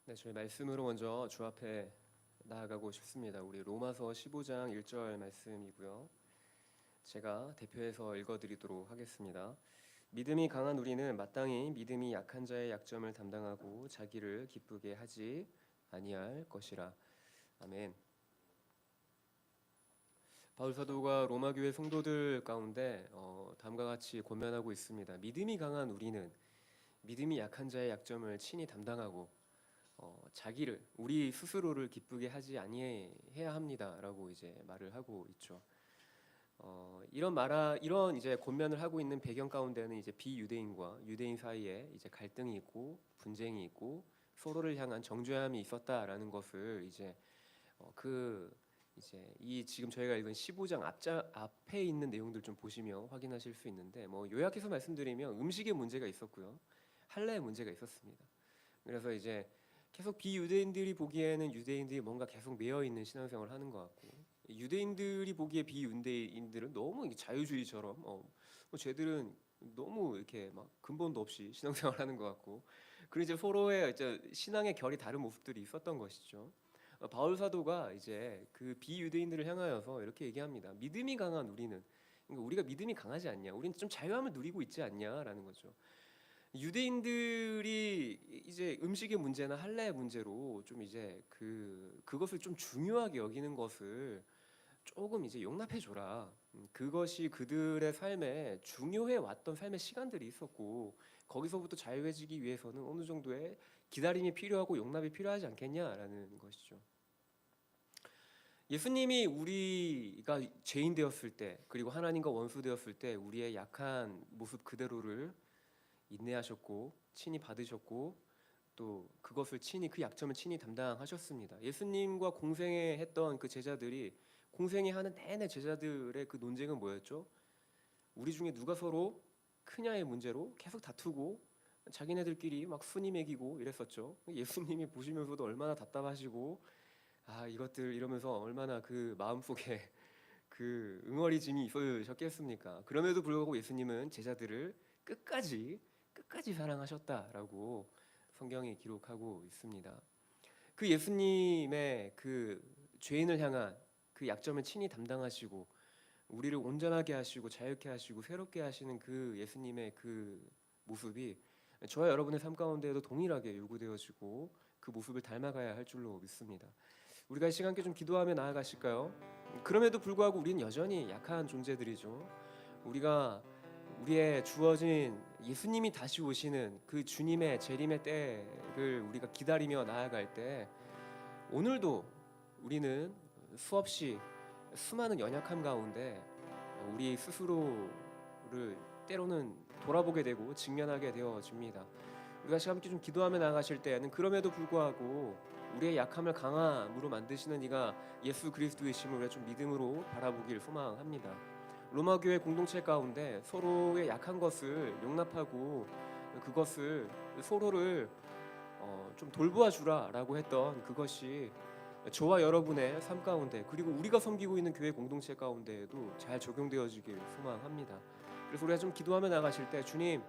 네, 저희 말씀으로 먼저 주 앞에 나아가고 싶습니다. 우리 로마서 15장 1절 말씀이고요. 제가 대표해서 읽어드리도록 하겠습니다. 믿음이 강한 우리는 마땅히 믿음이 약한 자의 약점을 담당하고 자기를 기쁘게 하지 아니할 것이라. 아멘. 바울 사도가 로마 교회 성도들 가운데 다음과 같이 권면하고 있습니다. 믿음이 강한 우리는 믿음이 약한 자의 약점을 친히 담당하고 자기를 우리 스스로를 기쁘게 하지 아니해야 합니다라고 이제 말을 하고 있죠. 이런 이제 권면을 하고 있는 배경 가운데는 이제 비유대인과 유대인 사이에 이제 갈등이 있고 분쟁이 있고 서로를 향한 정죄함이 있었다라는 것을 이제 이제 이 지금 저희가 읽은 15장 앞에 있는 내용들 좀 보시면 확인하실 수 있는데, 요약해서 말씀드리면 음식에 문제가 있었고요, 할례에 문제가 있었습니다. 그래서 이제 계속 비유대인들이 보기에는 유대인들이 뭔가 계속 매여 있는 신앙생활을 하는 것 같고, 유대인들이 보기에 비유대인들은 너무 자유주의처럼 쟤들은 너무 이렇게 막 근본도 없이 신앙생활하는 것 같고, 그리고 이제 서로의 이제 신앙의 결이 다른 모습들이 있었던 것이죠. 바울 사도가 이제 그 비유대인들을 향하여서 이렇게 얘기합니다. 믿음이 강한 우리는, 그러니까 우리가 믿음이 강하지 않냐, 우리는 좀 자유함을 누리고 있지 않냐라는 거죠. 유대인들이 이제 음식의 문제나 할례의 문제로 좀 이제 그것을 좀 중요하게 여기는 것을 조금 이제 용납해 줘라. 그것이 그들의 삶에 중요해 왔던 삶의 시간들이 있었고, 거기서부터 자유해지기 위해서는 어느 정도의 기다림이 필요하고 용납이 필요하지 않겠냐라는 것이죠. 예수님이 우리가 죄인 되었을 때, 그리고 하나님과 원수 되었을 때 우리의 약한 모습 그대로를 인내하셨고 친히 받으셨고, 또 그것을 친히, 그 약점을 친히 담당하셨습니다. 예수님과 공생애했던 그 제자들이 공생애하는 내내 제자들의 그 논쟁은 뭐였죠? 우리 중에 누가 서로 크냐의 문제로 계속 다투고 자기네들끼리 막 순위 매기고 이랬었죠. 예수님이 보시면서도 얼마나 답답하시고 이것들 이러면서 얼마나 그 마음속에 그 응어리짐이 있으셨겠습니까? 그럼에도 불구하고 예수님은 제자들을 끝까지 사랑하셨다라고 성경이 기록하고 있습니다. 그 예수님의 그 죄인을 향한 그 약점을 친히 담당하시고 우리를 온전하게 하시고 자유케 하시고 새롭게 하시는 그 예수님의 그 모습이 저와 여러분의 삶 가운데에도 동일하게 요구되어지고 그 모습을 닮아가야 할 줄로 믿습니다. 우리가 이 시간 함께 좀 기도하며 나아가실까요? 그럼에도 불구하고 우리는 여전히 약한 존재들이죠. 우리의 주어진 예수님이 다시 오시는 그 주님의 재림의 때를 우리가 기다리며 나아갈 때, 오늘도 우리는 수없이 수많은 연약함 가운데 우리 스스로를 때로는 돌아보게 되고 직면하게 되어집니다. 우리가 함께 좀 기도하며 나아가실 때에는 그럼에도 불구하고 우리의 약함을 강함으로 만드시는 이가 예수 그리스도이심을 우리가 좀 믿음으로 바라보길 소망합니다. 로마 교회 공동체 가운데 서로의 약한 것을 용납하고 그것을 서로를 좀 돌보아 주라라고 했던 그것이 저와 여러분의 삶 가운데, 그리고 우리가 섬기고 있는 교회 공동체 가운데에도 잘 적용되어지길 소망합니다. 그래서 우리가 좀 기도하며 나가실 때, 주님,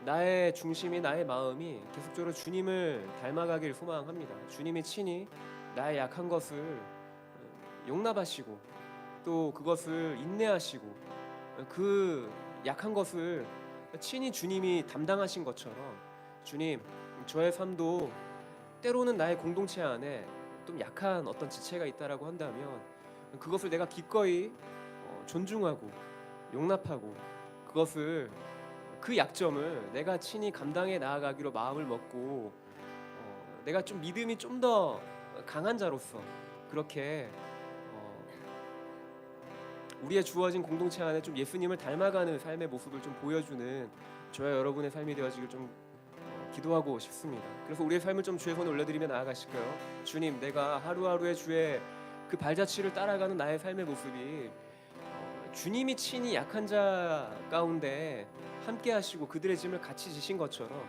나의 중심이, 나의 마음이 계속적으로 주님을 닮아가길 소망합니다. 주님이 친히 나의 약한 것을 용납하시고 또 그것을 인내하시고 그 약한 것을 친히 주님이 담당하신 것처럼, 주님, 저의 삶도 때로는 나의 공동체 안에 좀 약한 어떤 지체가 있다라고 한다면 그것을 내가 기꺼이 존중하고 용납하고 그것을, 그 약점을 내가 친히 감당해 나아가기로 마음을 먹고 내가 좀 믿음이 좀 더 강한 자로서 그렇게 우리의 주어진 공동체 안에 좀 예수님을 닮아가는 삶의 모습을 좀 보여주는 저와 여러분의 삶이 되어지길 좀 기도하고 싶습니다. 그래서 우리의 삶을 좀 주의 손에 올려드리며 나아가실까요? 주님, 내가 하루하루의 주의 그 발자취를 따라가는 나의 삶의 모습이 주님이 친히 약한 자 가운데 함께 하시고 그들의 짐을 같이 지신 것처럼,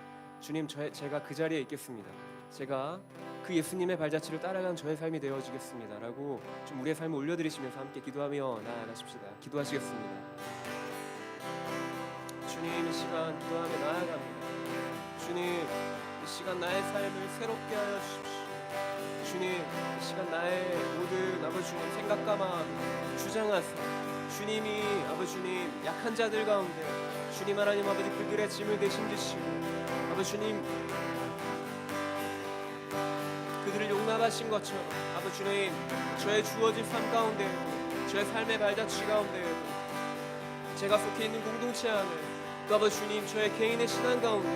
주님, 제가 그 자리에 있겠습니다. 제가 그 예수님의 발자취를 따라가는 저의 삶이 되어지겠습니다 라고 좀 우리의 삶을 올려드리시면서 함께 기도하며 나아가십시다. 기도하시겠습니다. 주님, 이 시간 기도하며 나아갑니다. 주님, 이 시간 나의 삶을 새롭게 하여 주십시오. 주님, 이 시간 나의 모든 아버지 주님 생각과 마음 주장하사 주님이 아버지 주님 약한 자들 가운데 주님 하나님 아버지 그들의 짐을 대신 지시고 아버지 주님 그들을 용납하신 것처럼 아버지 주님 저의 주어진 삶 가운데 저의 삶의 발자취 가운데 제가 속해 있는 공동체 안에 또 아버지 주님 저의 개인의 신앙 가운데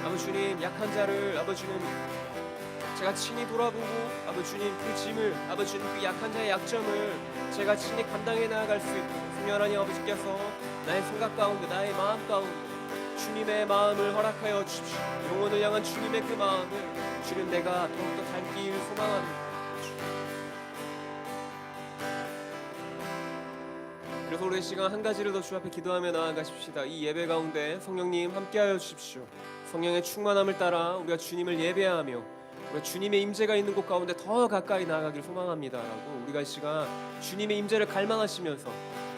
아버지 주님 약한 자를 아버지 주님 제가 친히 돌아보고 아버지 주님 그 짐을 아버지 주님 그 약한 자의 약점을 제가 친히 감당해 나아갈 수 있도록 성령 하나님 아버지께서 나의 생각 가운데 나의 마음 가운데 주님의 마음을 허락하여 주십시오. 영혼을 향한 주님의 그 마음을 주님 내가 더욱더 닮기를 소망합니다. 그래서 우리 시간 한 가지를 더 주 앞에 기도하며 나아가십시다. 이 예배 가운데 성령님 함께하여 주십시오. 성령의 충만함을 따라 우리가 주님을 예배하며 우리가 주님의 임재가 있는 곳 가운데 더 가까이 나아가길 소망합니다라고 우리가 이 시간 주님의 임재를 갈망하시면서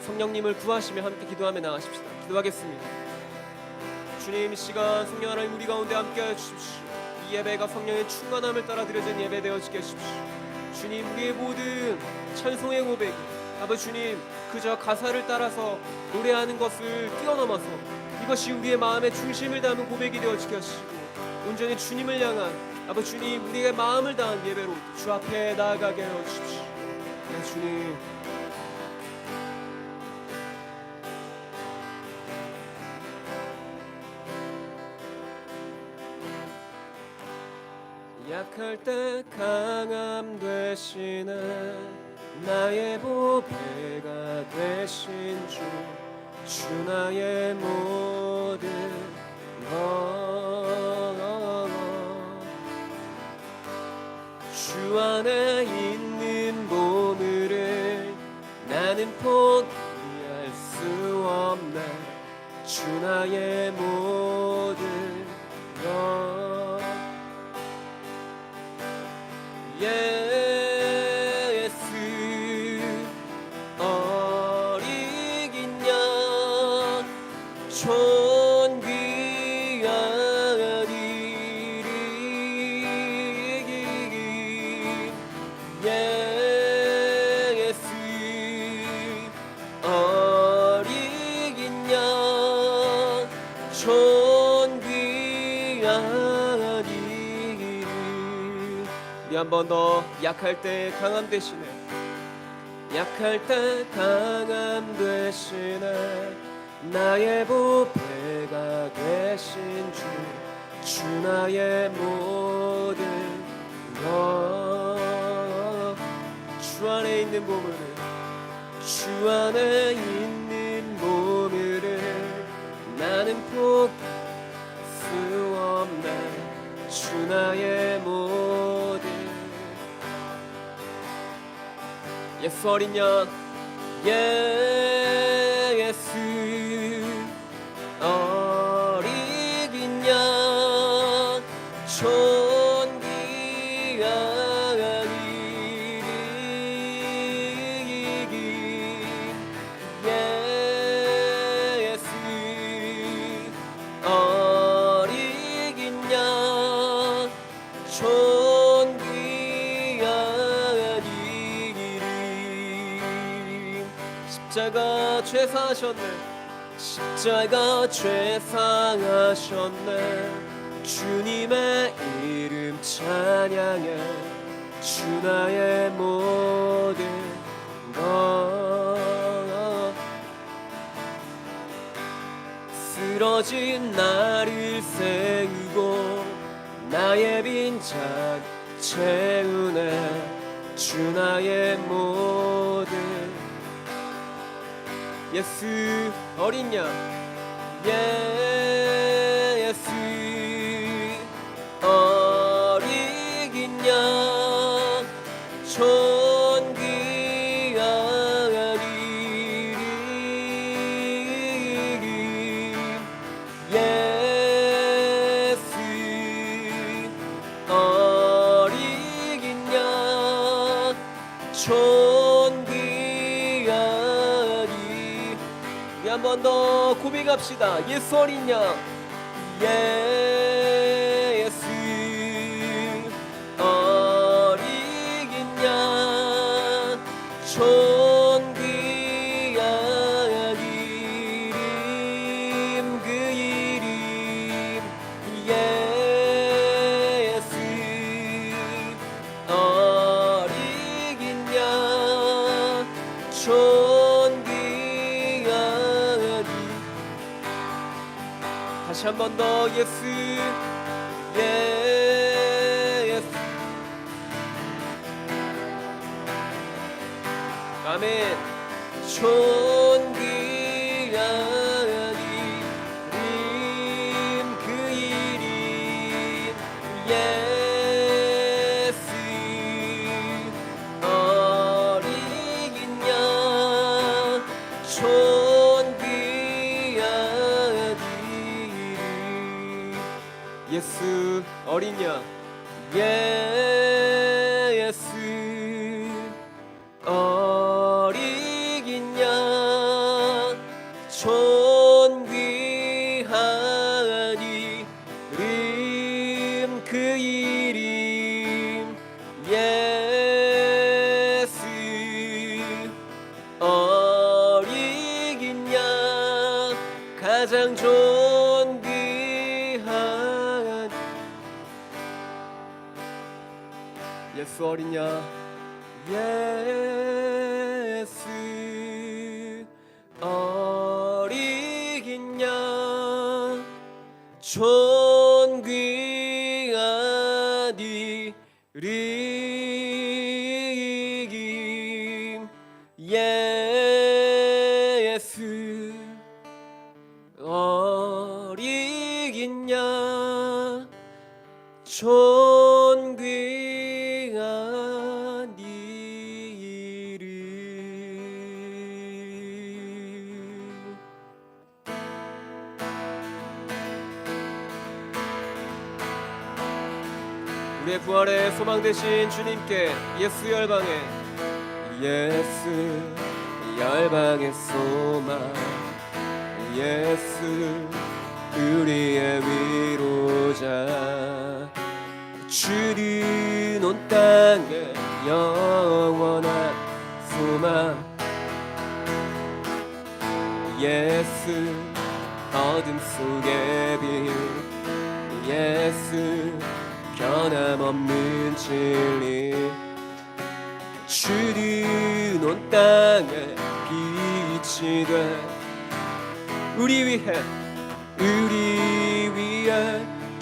성령님을 구하시며 함께 기도하며 나아가십시다. 기도하겠습니다. 주님 이 시간 성령 하나님 우리 가운데 함께하여 주십시오. 이 예배가 성령의 충만함을 따라 드려진 예배 되어지게 하십시오. 주님 우리의 모든 찬송의 고백이 아버지 주님 그저 가사를 따라서 노래하는 것을 뛰어넘어서 이것이 우리의 마음의 중심을 담은 고백이 되어지게 하시고 온전히 주님을 향한 아버지 주님 우리의 마음을 다한 예배로 주 앞에 나아가게 하여 주십시오. 네, 주님 약할 때 강함 되시는 나의 보배가 되신 주 나의 모든 것 주 안에 있는 보물을 나는 포기할 수 없네 주 나의 모든 것 예수 어리긴 양 존귀한 이름 예수 어리긴 양 존귀한 이름 우리 한 번 더 약할 때 강함 되시네 약할 때 강함 되시네 나의 보배가 되신 주 나의 모든 것 주 안에 있는 보물을 주 안에 있는 보물을 나는 포기할 수 없네 주 나의 모든 예수 어린 양 예수 어리긴 양 존귀한 이름 예수 어리긴 양 존귀한 이름 십자가 죄사하셨네 십자가 죄사하셨네 주님의 이름 찬양해 주 나의 모든 것 쓰러진 나를 세우고 나의 빈잔 채우네 주 나의 모든 예수 어린 양 예수 어리긴 양 존귀한 이름 예수 어리긴 양 존귀한 이름 한 번 더 고백합시다 예수 어린 양 예수 다시 한 번 더 예수 예수 아멘. 존귀한 이름 그 이름 예수 어린 양 존귀한 이름 예수 어린 양 예수 어린 양 존귀한 이름 그 이름 예수 어린 양 가장 존귀한 예수 어린 양 예수 어린 양 존귀한 이름 예수 어린 양 존귀한 이름 우리의 부활의 소망 되신 주님께 예수 열방의 소망 예수 우리의 위로자 주는 온 땅에 영원한 소망 예수 어둠 속의 빛 예수 변함없는 진리 주는 온 땅에 빛이 돼 우리 위해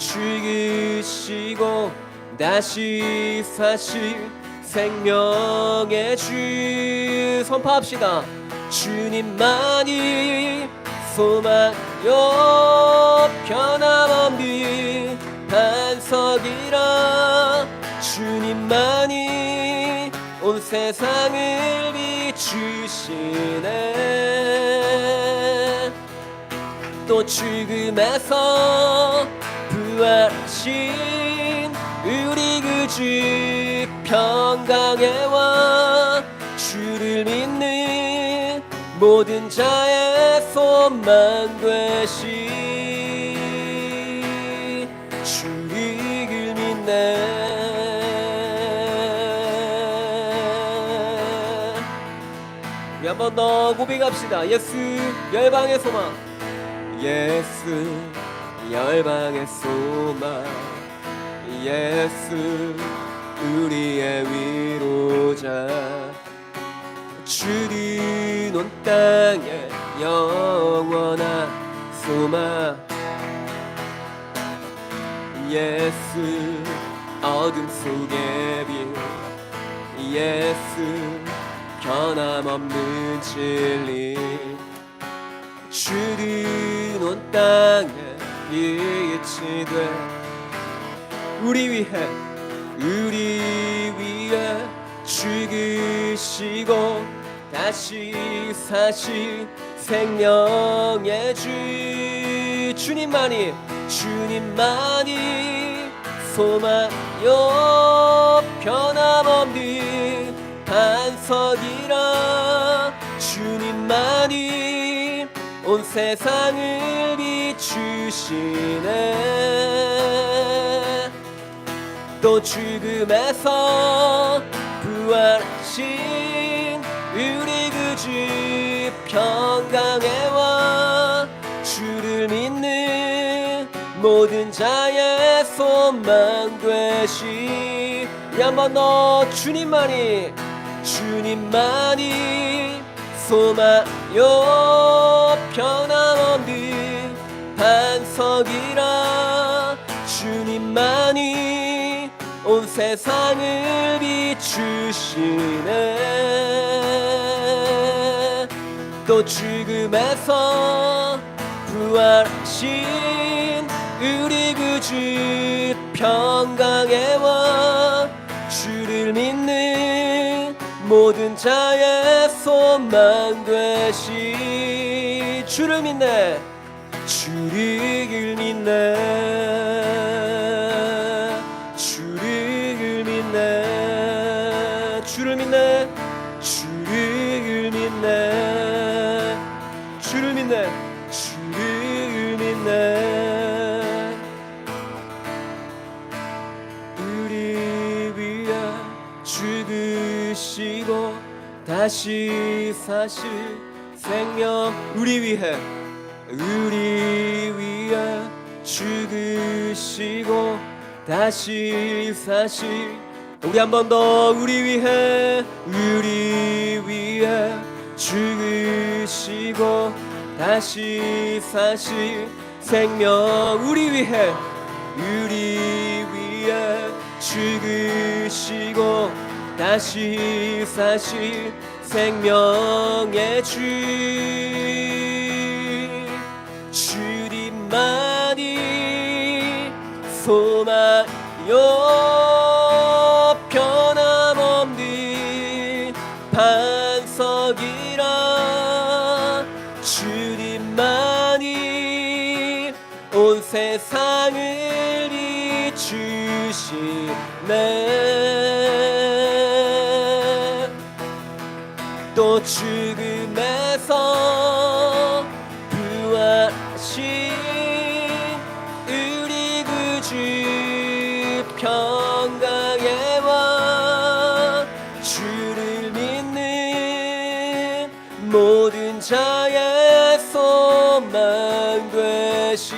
죽으시고 다시 사실 생명의 주 선포합시다. 주님만이 소망요 변함없는 반석이라 주님만이 온 세상을 비추시네 또 죽음에서 부활하신 우리 그 주 평강에 와 주를 믿는 모든 자의 소망 되시 주를 믿네 우리 한 번 더 고백합시다. 예수 열방의 소망 예수 열방의 소망 예수 우리의 위로자 주는 온 땅에 영원한 소망 예수 어둠 속의 빛 예수 변함없는 진리 주는 온 땅에 빛이 돼 우리 위해 죽으시고 다시 사신 생명의 주 주님만이 소망요 변함없는 반석이라 주님만이 온 세상을 비추시네 또 죽음에서 부활하신 우리 그 주 평강에 와 주를 믿는 모든 자의 소망 되시 우리 한번 더 주님만이 소망요 변함없는 반석이라 주님만이 온 세상을 비추시네. 또 죽음에서 부활하신 우리 구주 평강의 왕, 주를 믿는 모든 자의 소망 되시. 주를 믿네, 주를 믿네, 주를 믿네, 주를 믿네, 주를 믿네, 주를 믿네, 주를 믿네. 우리 위해 죽으시고 다시 사실 생명, 우리 위해 죽으시고 다시 사실. 우리 한 번 더, 우리 위해 죽으시고 다시 사실 생명. 우리 위해 죽으시고 다시 사실 생명의 주, 주님만이 소망이요 변함없는 반석이라 주님만이 온 세상을 비추시네. 또 죽음에서 부활하신 우리 구주 평강의 왕, 주를 믿는 모든 자의 소망 되시.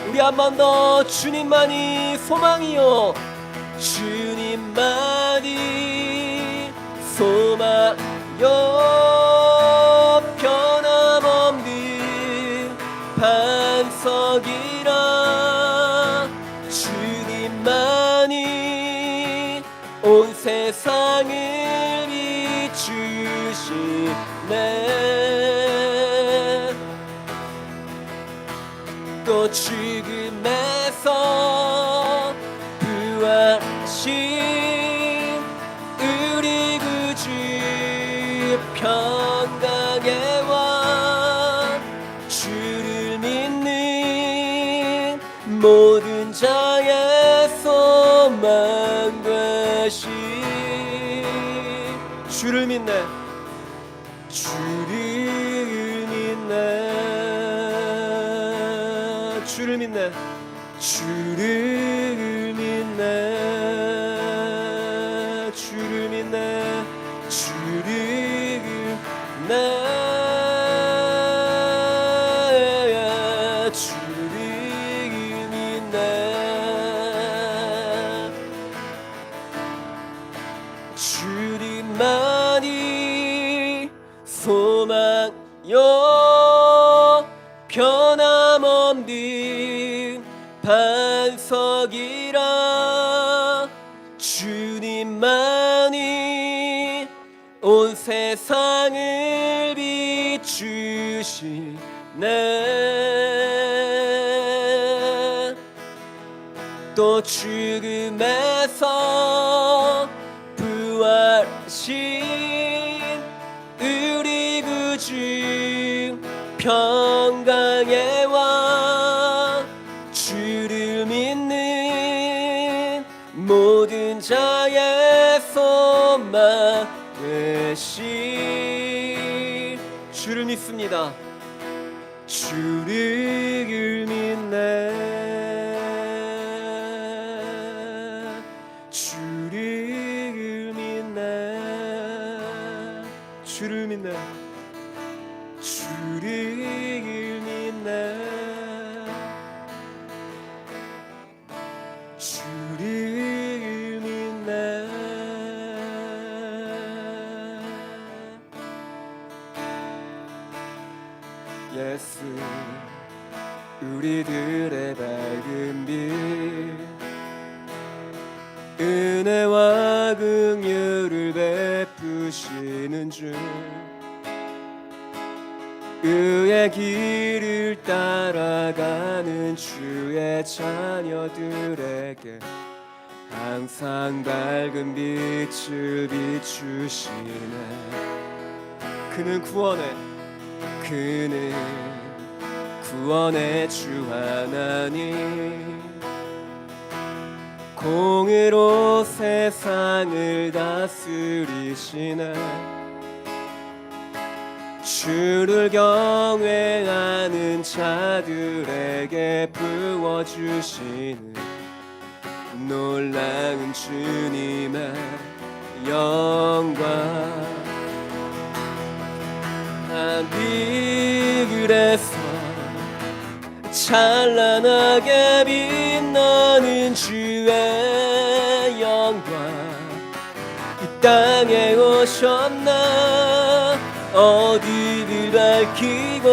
우리 한 번 더, 주님만이 소망이요, 주님만이 소망이요 변함없는 반석이라 주님만이 온 세상을 비추시네. 또 죽음에서 부활하신 우리 구주 평강의 왕, 주를 믿는 모든 자의 소망 되시. 주를 믿네, 주를 믿네, 주를 믿네, 주를 믿네, 주를 믿네, 주를 믿네, 주를 믿네. 주님만이 소망요 변함없는 반석이라 주님만이 온 세상을 비추시네. 또 죽음에서 부활하신 우리 구주 평강의 왕, 주를 믿는 모든 자의 소망 되시. 주를 믿습니다, 주를 믿네, 주를 믿네, 주를 믿네, 주를 믿네, 주를 믿네. 예수 우리들의 밝은 빛 은혜와 긍휼을 베푸시는 주 의의 길을 따라가는 주의 자녀들에게 항상 밝은 빛을 비추시네. 그는 구원의 주 하나님 공의로 세상을 다스리시네. 주를 경외하는 자들에게 부어주시는 놀라운 주님의 영광. 하늘에서 찬란하게 빛나는 주의 영광 이 땅에 오셨나. 어디를 밝히고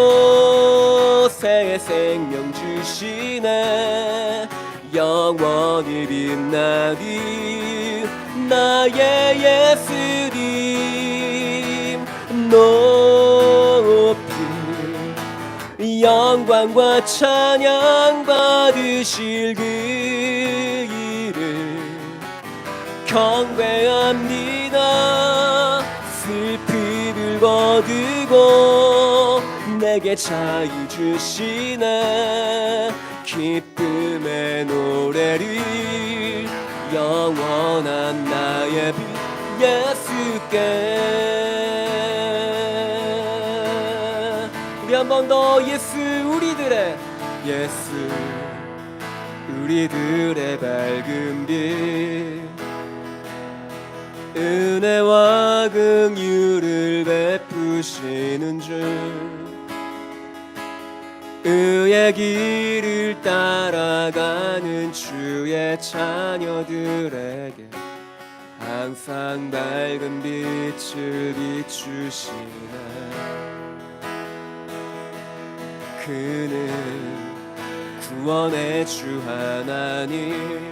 새 생명 주시네. 영원히 빛나리 나의 예수님 높이 영광과 찬양 받으실 그 일을 경배합니다. 슬픔을 거두고 내게 자유 주시네. 기쁨의 노래를 영원한 나의 빛 예수께. 우리 한 번 더 예수 우리들의 밝은 빛 은혜와 긍휼을 베푸시는 주 의의 길을 따라가는 주의 자녀들에게 항상 밝은 빛을 비추시네. 그는 구원의 주 하나님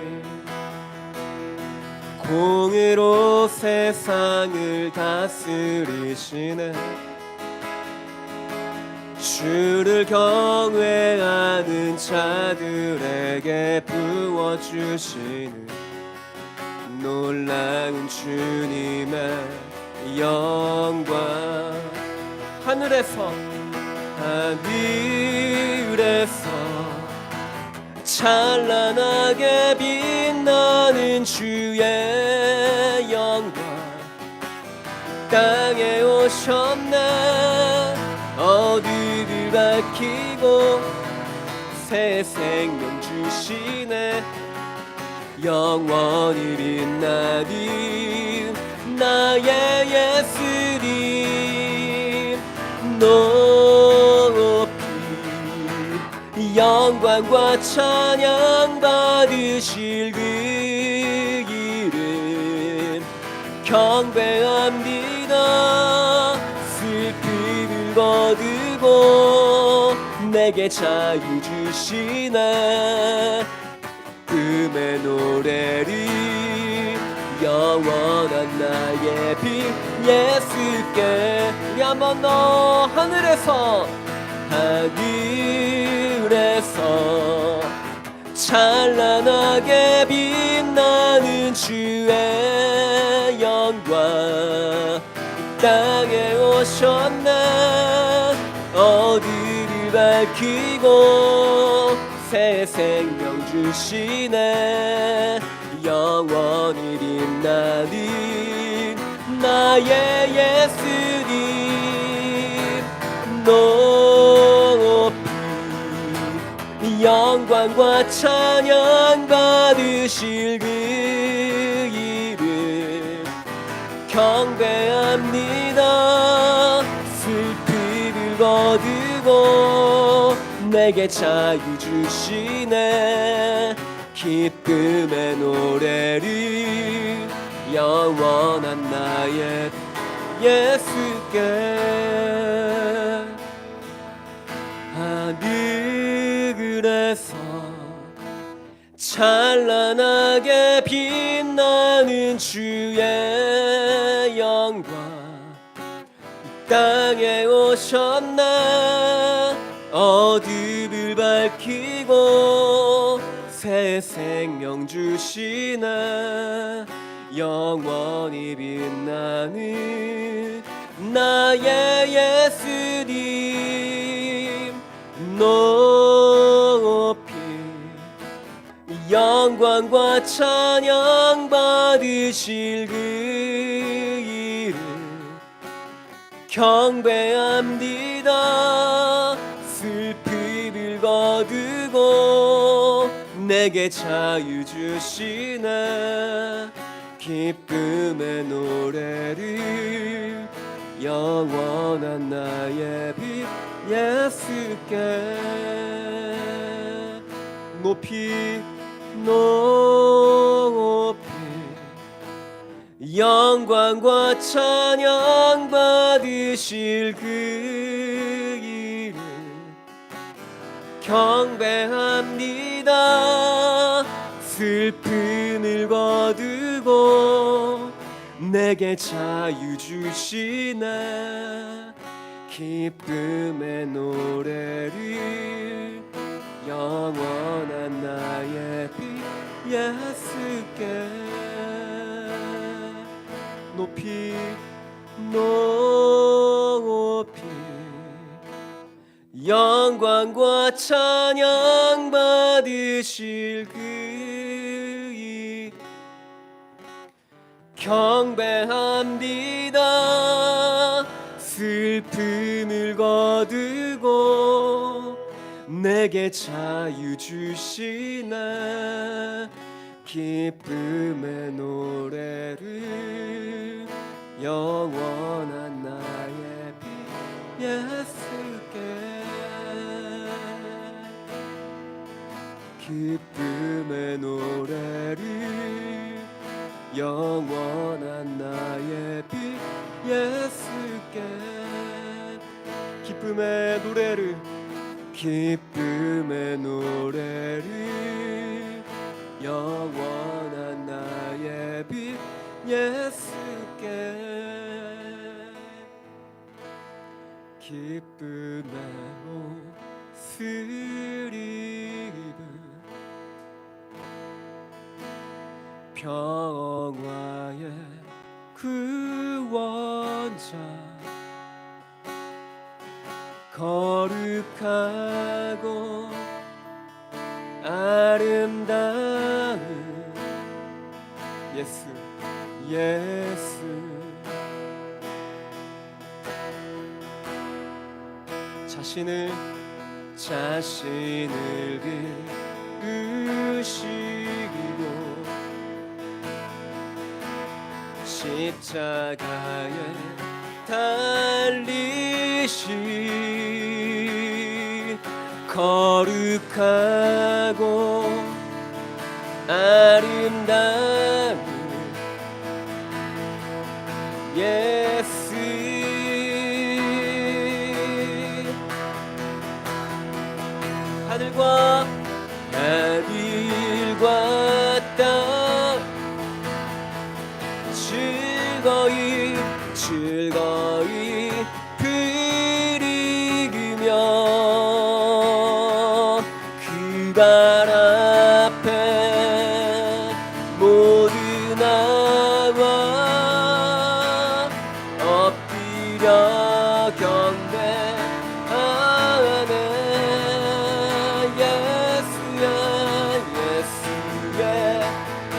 공의로 세상을 다스리시네. 주를 경외하는 자들에게 부어주시는 놀라운 주님의 영광. 하늘에서 찬란하게 빛나는 주의 영광 땅에 오셨네. 어디를 밝히고 새 생명 주시네. 영원히 빛나리 나의 예수님 높이 영광과 찬양 받으실 그 이름 경배합니다. 슬픔을 거두고 내게 자유 주시네. 꿈의 노래를 영원한 나의 빛 예수께. 우리 한 번 더 하늘에서 찬란하게 빛나는 주의 영광 땅에 오셨네. 어디를 밝히고 새 생명 주시네. 영원히 빛나는 나의 예수님 높이 영광과 찬양 받으실 그 이름 경배합니다. 슬픔을 거두고 내게 자유 주시네. 기쁨의 노래를 영원한 나의 예수께. 하늘에서 하늘에서 찬란하게 빛나는 주의 영광 이 땅에 오셨나 어둠을 밝히고 새 생명 주시나 영원히 빛나는 나의 예수님 높이 영광과 찬양 받으실 그 이름 경배합니다. 슬픔을 거두고 내게 자유 주시네 기쁨의 노래를 영원한 나의 빛 예수께 높이 영광과 찬양 받으실 그 이름 경배합니다. 슬픔을 거두고 내게 자유 주시네 기쁨의 노래를 영원한 나의 빛 예수께 높이 영광과 찬양 받으실 그 이 경배합니다. 슬픔을 거두고 내게 자유 주시네 기쁨의 노래를 영원한 나의 빛 예수께 기쁨의 노래를 영원한 나의 빛 예수께 기쁨의 노래를 영원한 나의 빛 예수께 기쁨의 옷을 입은 평화의 구원자 거룩하고 아름다운 예수 자신을 비우시고 십자가에 달리신 거룩하고 아름다운 예수 하늘과 땅 즐거이 부르며 그 발 앞에 모두 나와 엎드려 경배하네 예수의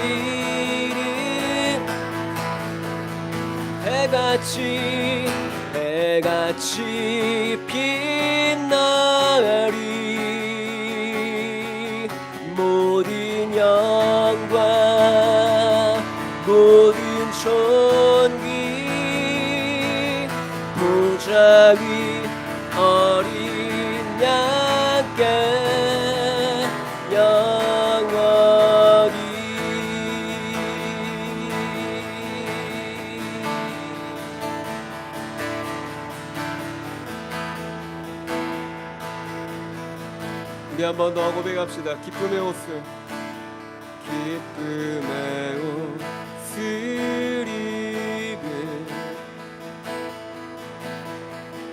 이름 해같이 빛나리 모든 영광 모든 존귀 보좌 위 어린 양께 우리 한 번 더 고백합시다. 기쁨의 옷을, 기쁨의 옷을 입은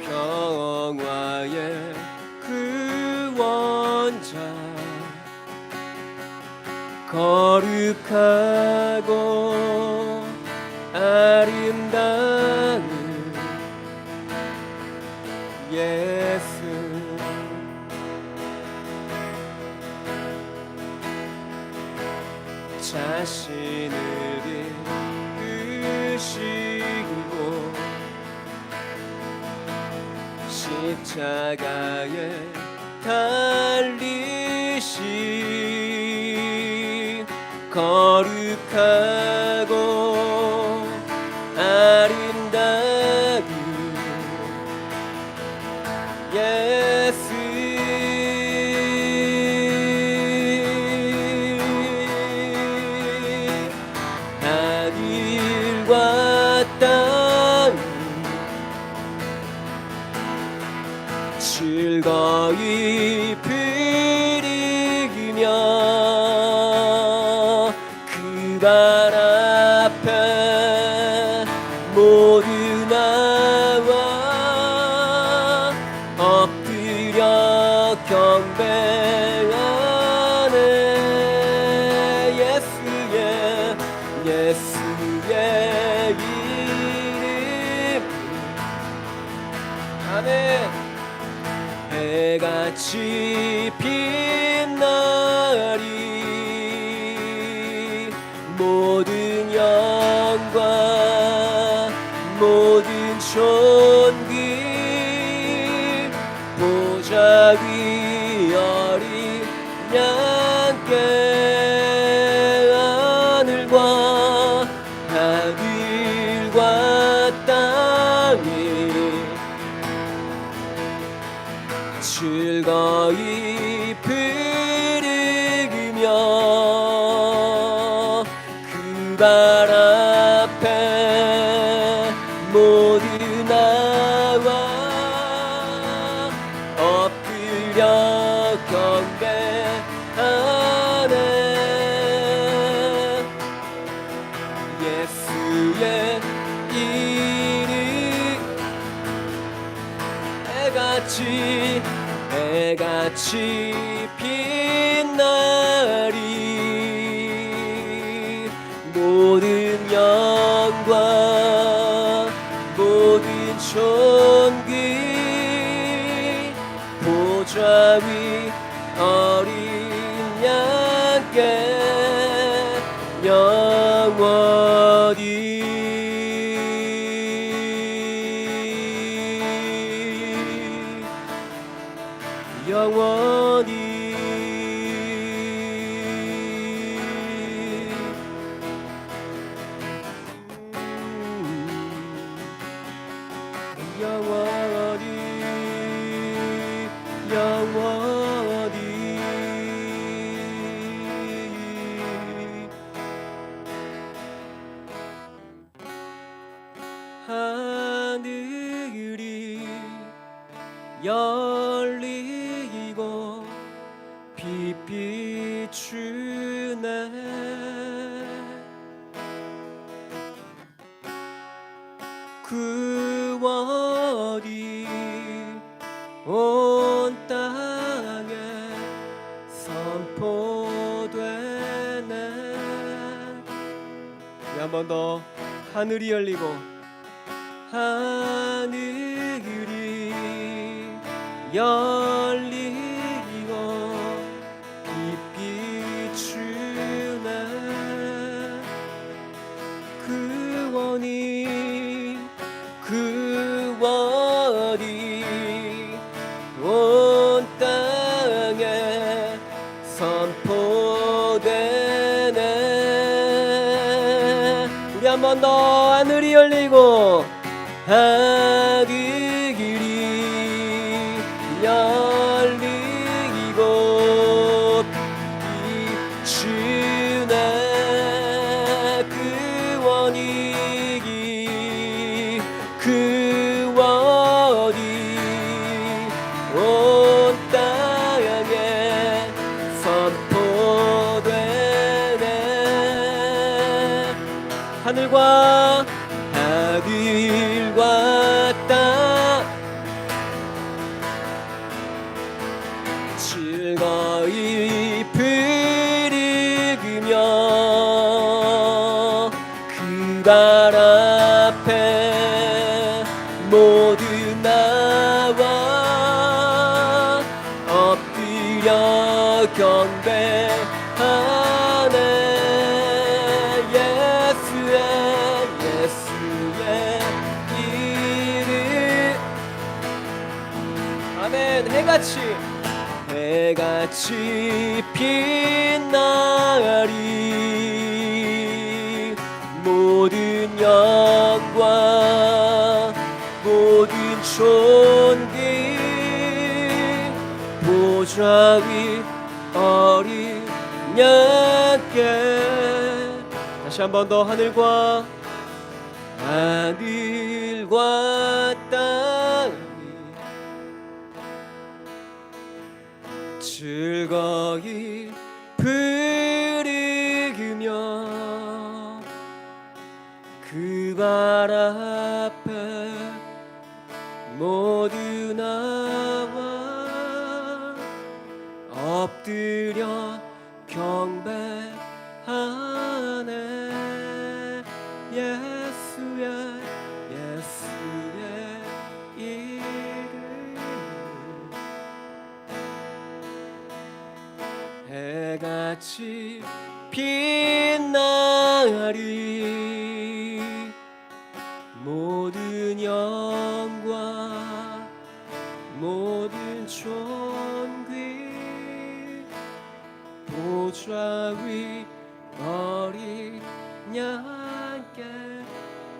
평화의 그 원자, 거룩하고 아름다운 예수, 자신을 이으시고 십자가에 달리신 거룩하고 아름다운 예수, 하늘과 땅 즐거이 부르며 그 발 앞에 모두 나와 엎드려 경배하네. 예수의 이름, 아멘. 해같이 빛나리, 모든 영광 모든 존귀 보좌 위 어린 양께 하늘과 땅이 즐거이 부르며 그 발 앞에 모두 나와 엎드려 경배하네. 예수의 이름, 해같이 빛나리, 모든 영광 모든 존귀 보좌 위 어린 양께 영원히 하늘이 열리고 빛 비추네. 구원이 온 땅에 선포되네. 한 번 더. 하늘이 열리고, 하늘이 열리고 빛 비추네. 구원이 온 땅에 선포되네. 우리 한 번 더. 하늘이 열리고, 하늘이 열리고 비추네. 구원이 온 땅에 발 앞에 모두 나와 엎드려 경배하네. 예수의 이름. 아멘. 해같이 빛나리. 모든 영광 모든 존귀 보좌 위 어린 양께. 다시 한 번 더. 하늘과 땅이 즐거이 부르며 그 발 앞에 모두 나와 엎드려 경배하네. 예수의 이름. 해같이 빛나리. 모든 영광 모든 존귀 보좌 위 어린 양께.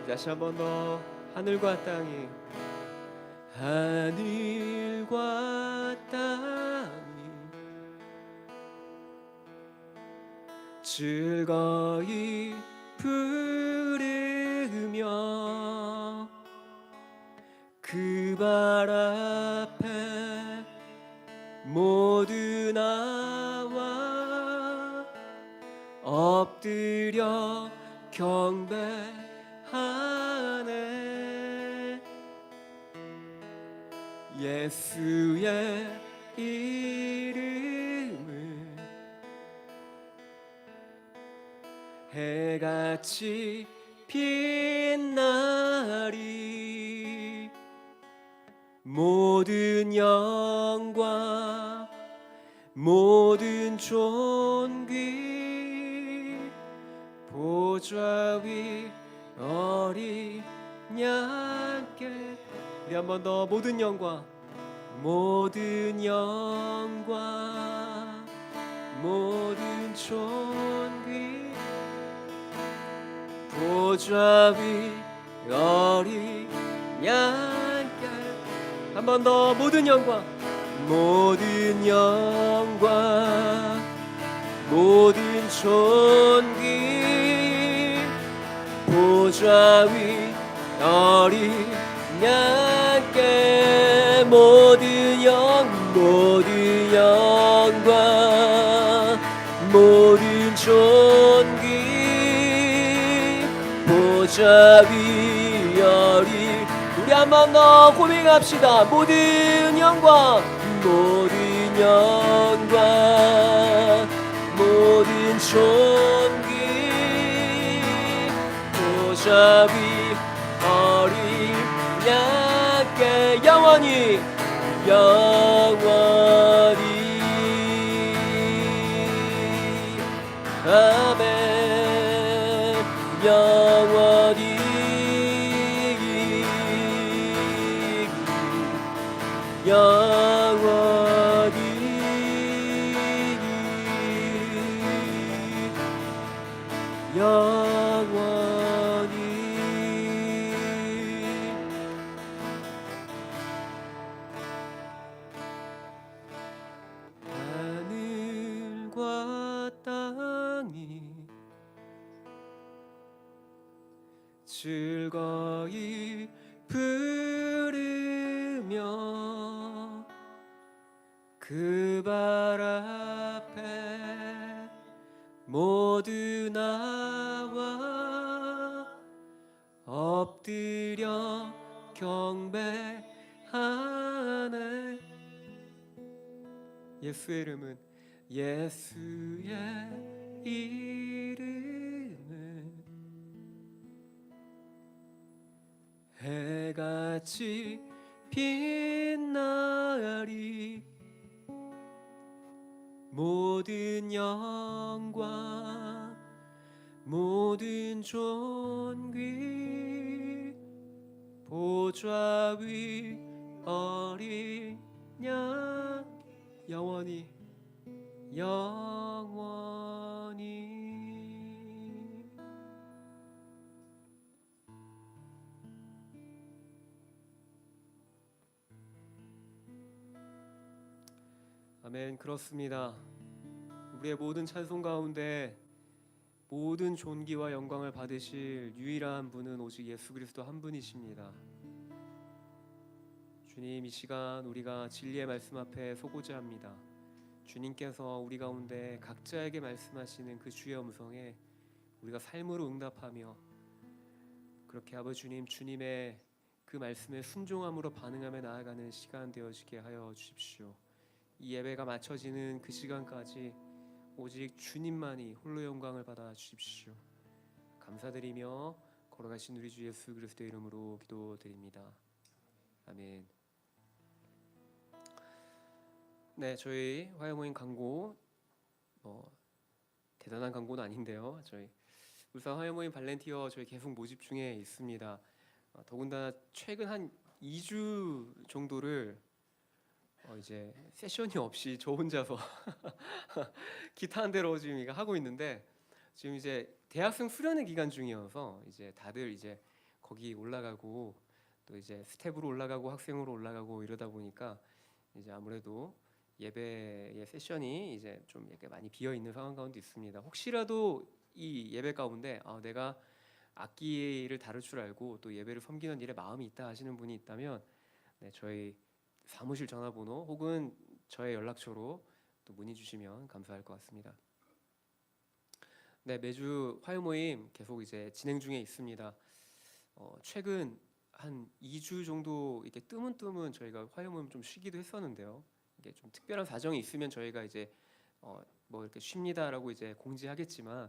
다시 한 번 더. 하늘과 땅이 즐거이 부르며 그 발 앞에 모두 나와 엎드려 경배하네. 예수의 이름을 해같이 빛나리. 모든 영광 모든 존귀 보좌 위 어린 양께. 우리 한 번 더. 모든 영광 모든 영광 모든 존귀 보좌 위 어린 양께. 한 번 더. 모든 영광 모든 영광 모든 존귀 보좌 위 어린 양께. 모든 영광 모든 존귀 보좌 위 어린. 우리 한 번 더 고백합시다. 모든 영광 모든 영광 모든 존귀 보좌 위 어린 양께. 영원히 아멘. 영원히 하늘과 땅이 즐거이 부르며 그 발 앞에 모두 나와 엎드려 경배하네. 예수의 이름은 예수의 이름은 해같이 빛나리. 모든 영광 모든 존귀 보좌 위 어린 양 영원히 영원히. 아멘. 그렇습니다. 우리의 모든 찬송 가운데 모든 존귀와 영광을 받으실 유일한 분은 오직 예수 그리스도 한 분이십니다. 주님, 이 시간 우리가 진리의 말씀 앞에 서고자 합니다. 주님께서 우리 가운데 각자에게 말씀하시는 그 주의 음성에 우리가 삶으로 응답하며 그렇게 아버지 주님, 주님의 그 말씀에 순종함으로 반응하며 나아가는 시간 되어지게 하여 주십시오. 이 예배가 마쳐지는 그 시간까지 오직 주님만이 홀로 영광을 받아 주십시오. 감사드리며 걸어가신 우리 주 예수 그리스도의 이름으로 기도드립니다. 아멘. 네, 저희 화요모임 광고 대단한 광고는 아닌데요. 저희 울산 화요모임 발렌티어 저희 계속 모집 중에 있습니다. 더군다나 최근 한 2주 정도를 이제 세션이 없이 저 혼자서 기타 한 대로 지금 이거 하고 있는데, 지금 이제 대학생 수련회 기간 중이어서 이제 다들 이제 거기 올라가고 또 이제 스텝으로 올라가고 학생으로 올라가고 이러다 보니까 이제 아무래도 예배의 세션이 이제 좀 이렇게 많이 비어 있는 상황 가운데 있습니다. 혹시라도 이 예배 가운데 내가 악기를 다룰 줄 알고 또 예배를 섬기는 일에 마음이 있다 하시는 분이 있다면, 네, 저희 사무실 전화번호 혹은 저의 연락처로 또 문의 주시면 감사할 것 같습니다. 네, 매주 화요 모임 계속 이제 진행 중에 있습니다. 최근 한 2주 정도 이렇게 뜨문뜨문 저희가 화요 모임 좀 쉬기도 했었는데요. 이게 좀 특별한 사정이 있으면 저희가 이제 뭐 이렇게 쉽니다라고 이제 공지하겠지만,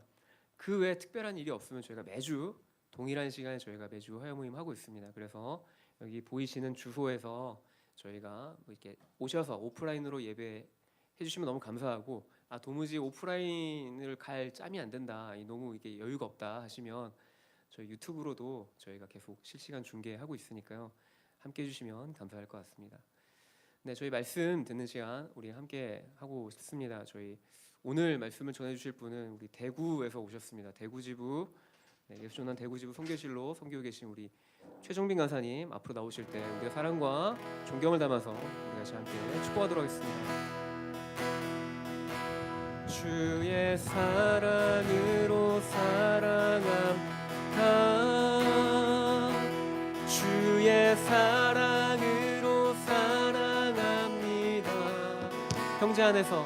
그 외에 특별한 일이 없으면 저희가 매주 동일한 시간에 저희가 매주 화요 모임 하고 있습니다. 그래서 여기 보이시는 주소에서 저희가 뭐 이렇게 오셔서 오프라인으로 예배해 주시면 너무 감사하고, 도무지 오프라인을 갈 짬이 안 된다, 너무 이게 여유가 없다 하시면 저희 유튜브로도 저희가 계속 실시간 중계하고 있으니까요. 함께 해주시면 감사할 것 같습니다. 네, 저희 말씀 듣는 시간 우리 함께 하고 싶습니다. 저희 오늘 말씀을 전해주실 분은 우리 대구에서 오셨습니다. 대구 지부, 네, 예수전환 대구 지부 선교실로 선교에 계신 우리 최종빈 간사님 앞으로 나오실 때 우리가 사랑과 존경을 담아서 우리 같이 함께 축복하도록 하겠습니다. 주의 사랑으로 사랑함, 주의 사랑으로 사랑합니다. 형제 안에서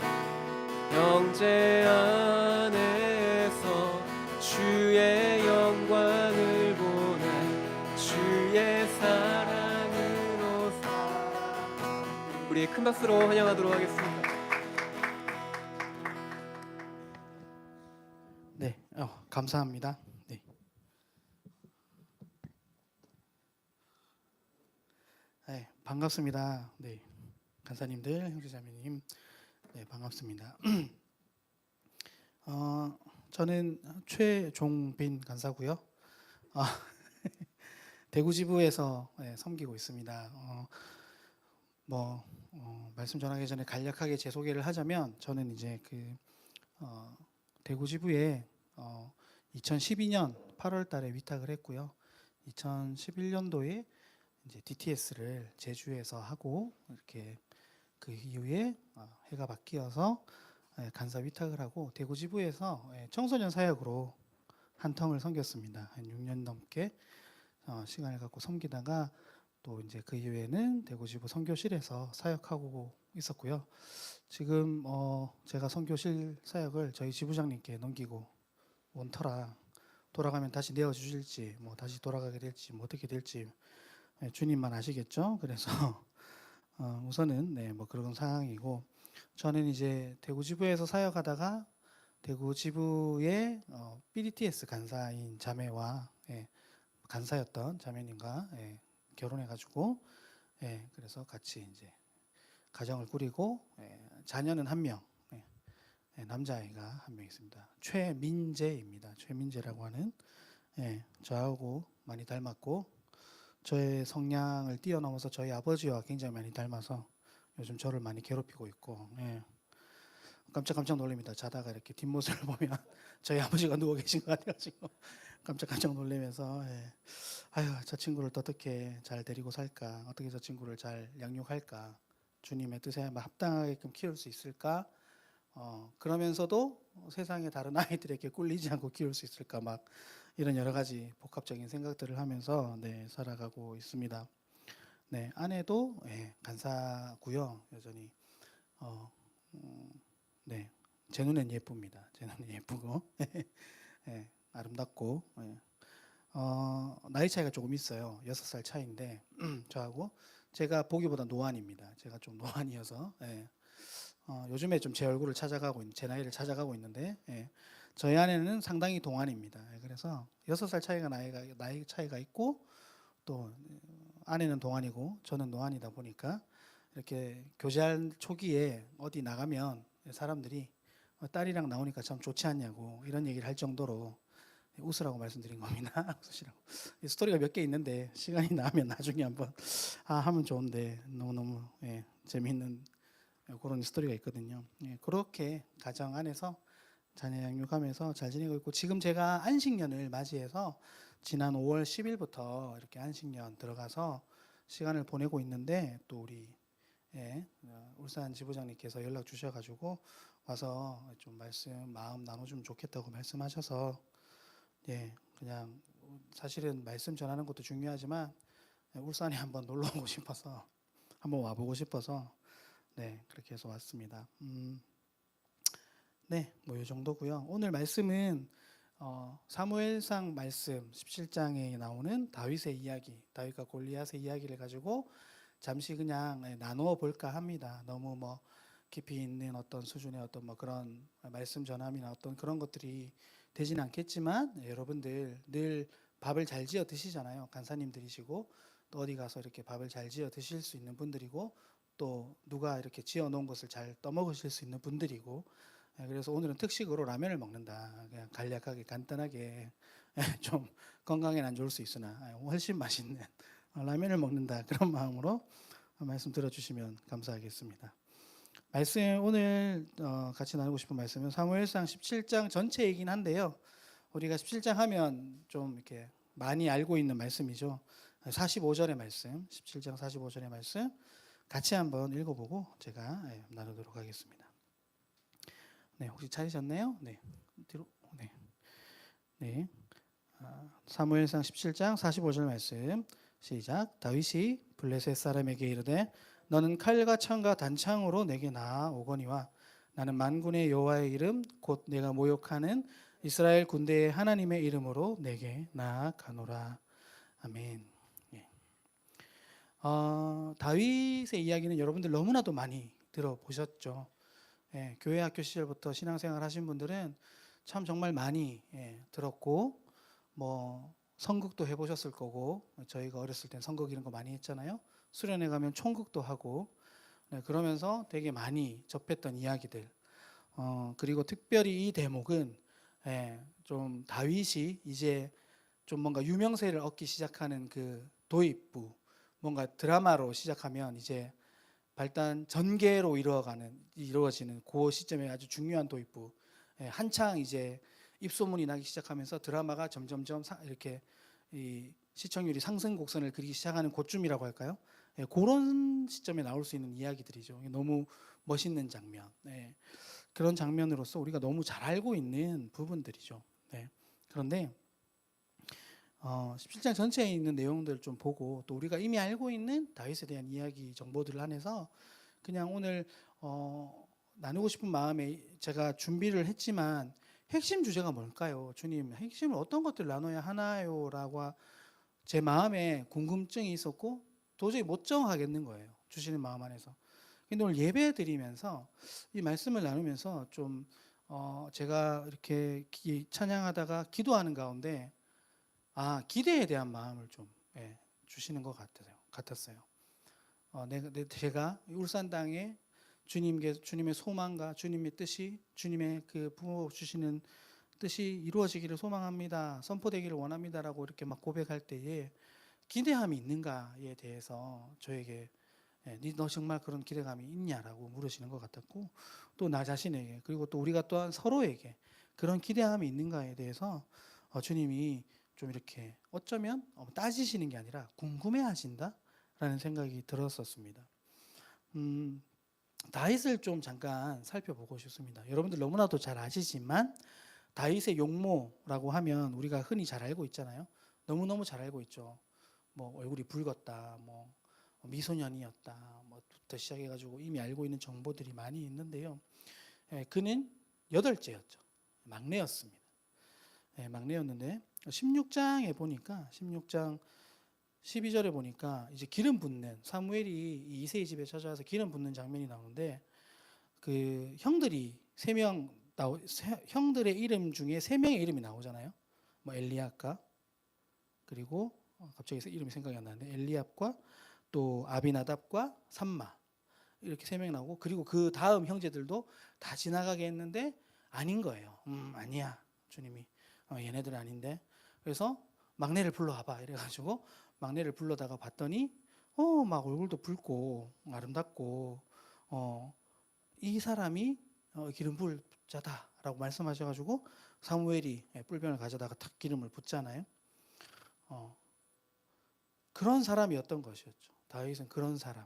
주의 영광을 보내 주의 사랑으로 사랑합니다. 우리 큰 박수로 환영하도록 하겠습니다. 네, 감사합니다. 네. 네, 반갑습니다. 네, 간사님들, 형제자매님, 네, 반갑습니다. 저는 최종빈 간사고요. 대구 지부에서 섬기고 있습니다. 말씀 전하기 전에 간략하게 제 소개를 하자면, 저는 이제 대구 지부에 2012년 8월 달에 위탁을 했고요. 2011년도에 이제 DTS를 제주에서 하고, 이렇게 그 이후에 해가 바뀌어서 간사 위탁을 하고 대구 지부에서 청소년 사역으로 한 텀을 섬겼습니다. 한 6년 넘게 시간을 갖고 섬기다가, 또 이제 그 이후에는 대구 지부 선교실에서 사역하고 있었고요. 지금 제가 선교실 사역을 저희 지부장님께 넘기고 온 터라, 돌아가면 다시 내어주실지, 다시 돌아가게 될지, 어떻게 될지 주님만 아시겠죠. 그래서 우선은 그런 상황이고, 저는 이제 대구 지부에서 사역하다가 대구 지부의 BDTS 간사인 자매와 간사였던 자매님과 결혼해가지고 그래서 같이 이제 가정을 꾸리고 자녀는 한 명, 남자아이가 한 명 있습니다. 최민재입니다. 최민재라고 하는 저하고 많이 닮았고 저의 성향을 뛰어넘어서 저희 아버지와 굉장히 많이 닮아서 요즘 저를 많이 괴롭히고 있고 깜짝 놀랍니다. 자다가 이렇게 뒷모습을 보면 저희 아버지가 누워 계신 것 같아가지고 깜짝 놀라면서 아유 저 친구를 또 어떻게 잘 데리고 살까, 어떻게 저 친구를 잘 양육할까, 주님의 뜻에 합당하게끔 키울 수 있을까, 그러면서도 세상의 다른 아이들에게 꿀리지 않고 키울 수 있을까, 막 이런 여러 가지 복합적인 생각들을 하면서 살아가고 있습니다. 아내도 간사고요. 여전히 제 눈엔 예쁩니다. 제 눈엔 예쁘고 아름답고 나이 차이가 조금 있어요. 6살 차이인데 저하고 제가 보기보다 노안입니다. 제가 좀 노안이어서 요즘에 좀 제 얼굴을 찾아가고 제 나이를 찾아가고 있는데 저희 아내는 상당히 동안입니다. 그래서 6살 차이가 나이 차이가 있고 또 아내는 동안이고 저는 노안이다 보니까 이렇게 교제할 초기에 어디 나가면 사람들이 딸이랑 나오니까 참 좋지 않냐고 이런 얘기를 할 정도로 웃으라고 말씀드린 겁니다. 웃으시라고. 이 스토리가 몇 개 있는데 시간이 나면 나중에 한번 하면 좋은데 너무너무 재미있는 그런 스토리가 있거든요. 그렇게 가정 안에서 자녀 양육하면서 잘 지내고 있고 지금 제가 안식년을 맞이해서 지난 5월 10일부터 이렇게 안식년 들어가서 시간을 보내고 있는데 또 우리 울산 지부장님께서 연락 주셔가지고 와서 좀 마음 나눠주면 좋겠다고 말씀하셔서 그냥 사실은 말씀 전하는 것도 중요하지만 울산에 한번 놀러 오고 싶어서 한번 와보고 싶어서 그렇게 해서 왔습니다. 뭐 이 정도고요. 오늘 말씀은 사무엘상 말씀 17장에 나오는 다윗의 이야기, 다윗과 골리앗의 이야기를 가지고 잠시 그냥 나누어 볼까 합니다. 너무 뭐 깊이 있는 어떤 수준의 어떤 뭐 그런 말씀 전함이나 어떤 그런 것들이 되지는 않겠지만 여러분들 늘 밥을 잘 지어 드시잖아요. 간사님들이시고 또 어디 가서 이렇게 밥을 잘 지어 드실 수 있는 분들이고 또 누가 이렇게 지어 놓은 것을 잘 떠먹으실 수 있는 분들이고 그래서 오늘은 특식으로 라면을 먹는다. 그냥 간략하게 간단하게 좀 건강에는 안 좋을 수 있으나 훨씬 맛있는 라면을 먹는다. 그런 마음으로 말씀 들어주시면 감사하겠습니다. 말씀 오늘 같이 나누고 싶은 말씀은 사무엘상 17장 전체이긴 한데요. 우리가 17장 하면 좀 이렇게 많이 알고 있는 말씀이죠. 45절의 말씀, 17장 45절의 말씀 같이 한번 읽어보고 제가 나누도록 하겠습니다. 혹시 찾으셨나요? 뒤로. 사무엘상 17장 45절 말씀 시작. 다윗이 블레셋 사람에게 이르되 너는 칼과 창과 단창으로 내게 나아오거니와 나는 만군의 여호와의 이름 곧 내가 모욕하는 이스라엘 군대의 하나님의 이름으로 내게 나아가노라. 아멘. 다윗의 이야기는 여러분들 너무나도 많이 들어보셨죠. 교회 학교 시절부터 신앙생활 하신 분들은 참 정말 많이 들었고 뭐 선극도 해보셨을 거고 저희가 어렸을 땐 선극 이런 거 많이 했잖아요. 수련회 가면 총극도 하고 그러면서 되게 많이 접했던 이야기들. 그리고 특별히 이 대목은 좀 다윗이 이제 좀 뭔가 유명세를 얻기 시작하는 그 도입부, 뭔가 드라마로 시작하면 이제 발단 전개로 이루어지는 그 시점에 아주 중요한 도입부. 한창 이제 입소문이 나기 시작하면서 드라마가 점점점 이렇게 이 시청률이 상승 곡선을 그리기 시작하는 그쯤이라고 할까요? 그런 시점에 나올 수 있는 이야기들이죠. 너무 멋있는 장면. 그런 장면으로서 우리가 너무 잘 알고 있는 부분들이죠. 그런데 17장 전체에 있는 내용들을 좀 보고 또 우리가 이미 알고 있는 다윗에 대한 이야기 정보들을 안에서 그냥 오늘 나누고 싶은 마음에 제가 준비를 했지만 핵심 주제가 뭘까요? 주님, 핵심을 어떤 것들을 나눠야 하나요? 라고 제 마음에 궁금증이 있었고 도저히 못 정하겠는 거예요. 주시는 마음 안에서. 근데 오늘 예배 드리면서 이 말씀을 나누면서 좀 제가 이렇게 찬양하다가 기도하는 가운데 기대에 대한 마음을 좀 주시는 것 같았어요. 제가 울산 땅에 주님의 소망과 주님의 뜻이, 주님의 그 부어 주시는 뜻이 이루어지기를 소망합니다. 선포되기를 원합니다라고 이렇게 막 고백할 때에 기대함이 있는가에 대해서 저에게 너 정말 그런 기대감이 있냐라고 물으시는 것 같았고, 또 나 자신에게, 그리고 또 우리가 또한 서로에게 그런 기대함이 있는가에 대해서 주님이 좀 이렇게 어쩌면 따지시는 게 아니라 궁금해하신다라는 생각이 들었었습니다. 다윗을 좀 잠깐 살펴보고 싶습니다. 여러분들 너무나도 잘 아시지만 다윗의 용모라고 하면 우리가 흔히 잘 알고 있잖아요. 너무너무 잘 알고 있죠. 뭐 얼굴이 붉었다, 뭐 미소년이었다, 뭐부터 시작해가지고 이미 알고 있는 정보들이 많이 있는데요. 그는 8째였죠. 막내였습니다. 막내였는데 16장에 보니까 16장 12절에 보니까 이제 기름 붓는 사무엘이 이새의 집에 찾아와서 기름 붓는 장면이 나오는데 그 형들이 형들의 이름 중에 3명의 이름이 나오잖아요. 뭐 엘리압과 그리고 갑자기 이름이 생각이 안 나는데 엘리압과 또 아비나답과 삼마 이렇게 3명이 나오고 그리고 그 다음 형제들도 다 지나가게 했는데 아닌 거예요. 아니야 주님이 얘네들 아닌데 그래서 막내를 불러와봐 이래가지고 막내를 불러다가 봤더니 막 얼굴도 붉고 아름답고 이 사람이 기름 부을 자다라고 말씀하셔가지고 사무엘이 뿔병을 가져다가 탁 기름을 붓잖아요. 그런 사람이었던 것이었죠. 다윗은 그런 사람.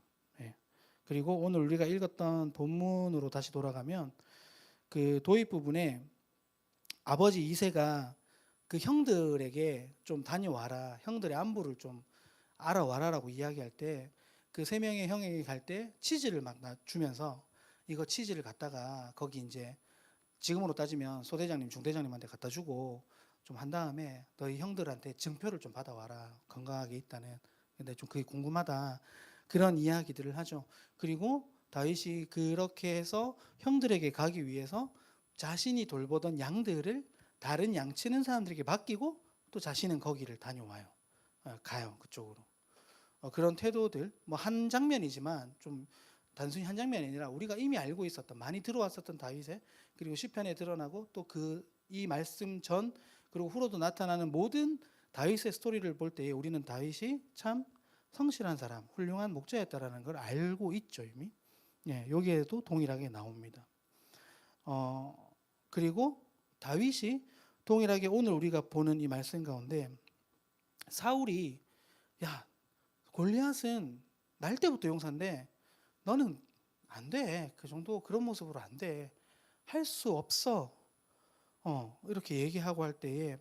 그리고 오늘 우리가 읽었던 본문으로 다시 돌아가면 그 도입 부분에 아버지 이새가 그 형들에게 좀 다녀와라, 형들의 안부를 좀 알아와라라고 이야기할 때 그 3명의 형에게 갈 때 치즈를 막 주면서 이거 치즈를 갖다가 거기 이제 지금으로 따지면 소대장님, 중대장님한테 갖다 주고 좀 한 다음에 너희 형들한테 증표를 좀 받아와라. 건강하게 있다는. 근데 좀 그게 궁금하다. 그런 이야기들을 하죠. 그리고 다윗이 그렇게 해서 형들에게 가기 위해서 자신이 돌보던 양들을 다른 양 치는 사람들에게 맡기고 또 자신은 거기를 다녀와요. 가요. 그쪽으로. 그런 태도들 뭐 한 장면이지만 좀 단순히 한 장면이 아니라 우리가 이미 알고 있었던 많이 들어왔었던 다윗의 그리고 시편에 드러나고 또 이 말씀 전 그리고 후로도 나타나는 모든 다윗의 스토리를 볼 때 우리는 다윗이 참 성실한 사람, 훌륭한 목자였다라는 걸 알고 있죠 이미. 여기에도 동일하게 나옵니다. 그리고 다윗이 동일하게 오늘 우리가 보는 이 말씀 가운데 사울이 야 골리앗은 날 때부터 용사인데 너는 안 돼. 그 정도 그런 모습으로 안 돼. 할 수 없어. 이렇게 얘기하고 할 때에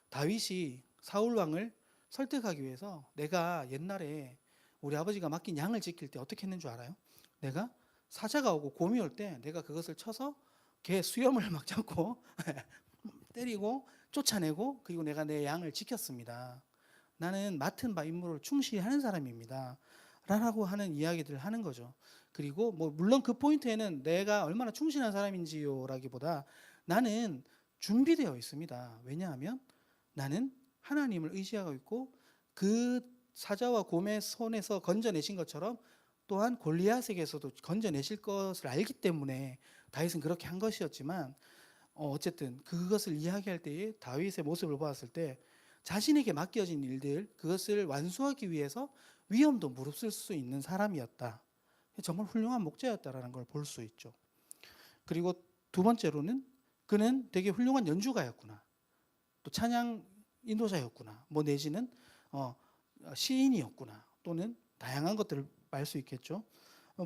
다윗이 사울 왕을 설득하기 위해서 내가 옛날에 우리 아버지가 맡긴 양을 지킬 때 어떻게 했는 줄 알아요? 내가 사자가 오고 곰이 올 때 내가 그것을 쳐서 걔 수염을 막 잡고 때리고 쫓아내고 그리고 내가 내 양을 지켰습니다. 나는 맡은 바 임무를 충실히 하는 사람입니다. 라고 하는 이야기들을 하는 거죠. 그리고 뭐 물론 그 포인트에는 내가 얼마나 충실한 사람인지요 라기보다 나는 준비되어 있습니다. 왜냐하면 나는 하나님을 의지하고 있고 그 사자와 곰의 손에서 건져내신 것처럼 또한 골리앗에게서도 건져내실 것을 알기 때문에 다윗은 그렇게 한 것이었지만 어쨌든 그것을 이야기할 때에 다윗의 모습을 보았을 때 자신에게 맡겨진 일들 그것을 완수하기 위해서 위험도 무릅쓸 수 있는 사람이었다. 정말 훌륭한 목자였다라는 걸 볼 수 있죠. 그리고 두 번째로는 그는 되게 훌륭한 연주가였구나. 또 찬양 인도자였구나. 뭐 내지는 시인이었구나. 또는 다양한 것들을 알 수 있겠죠.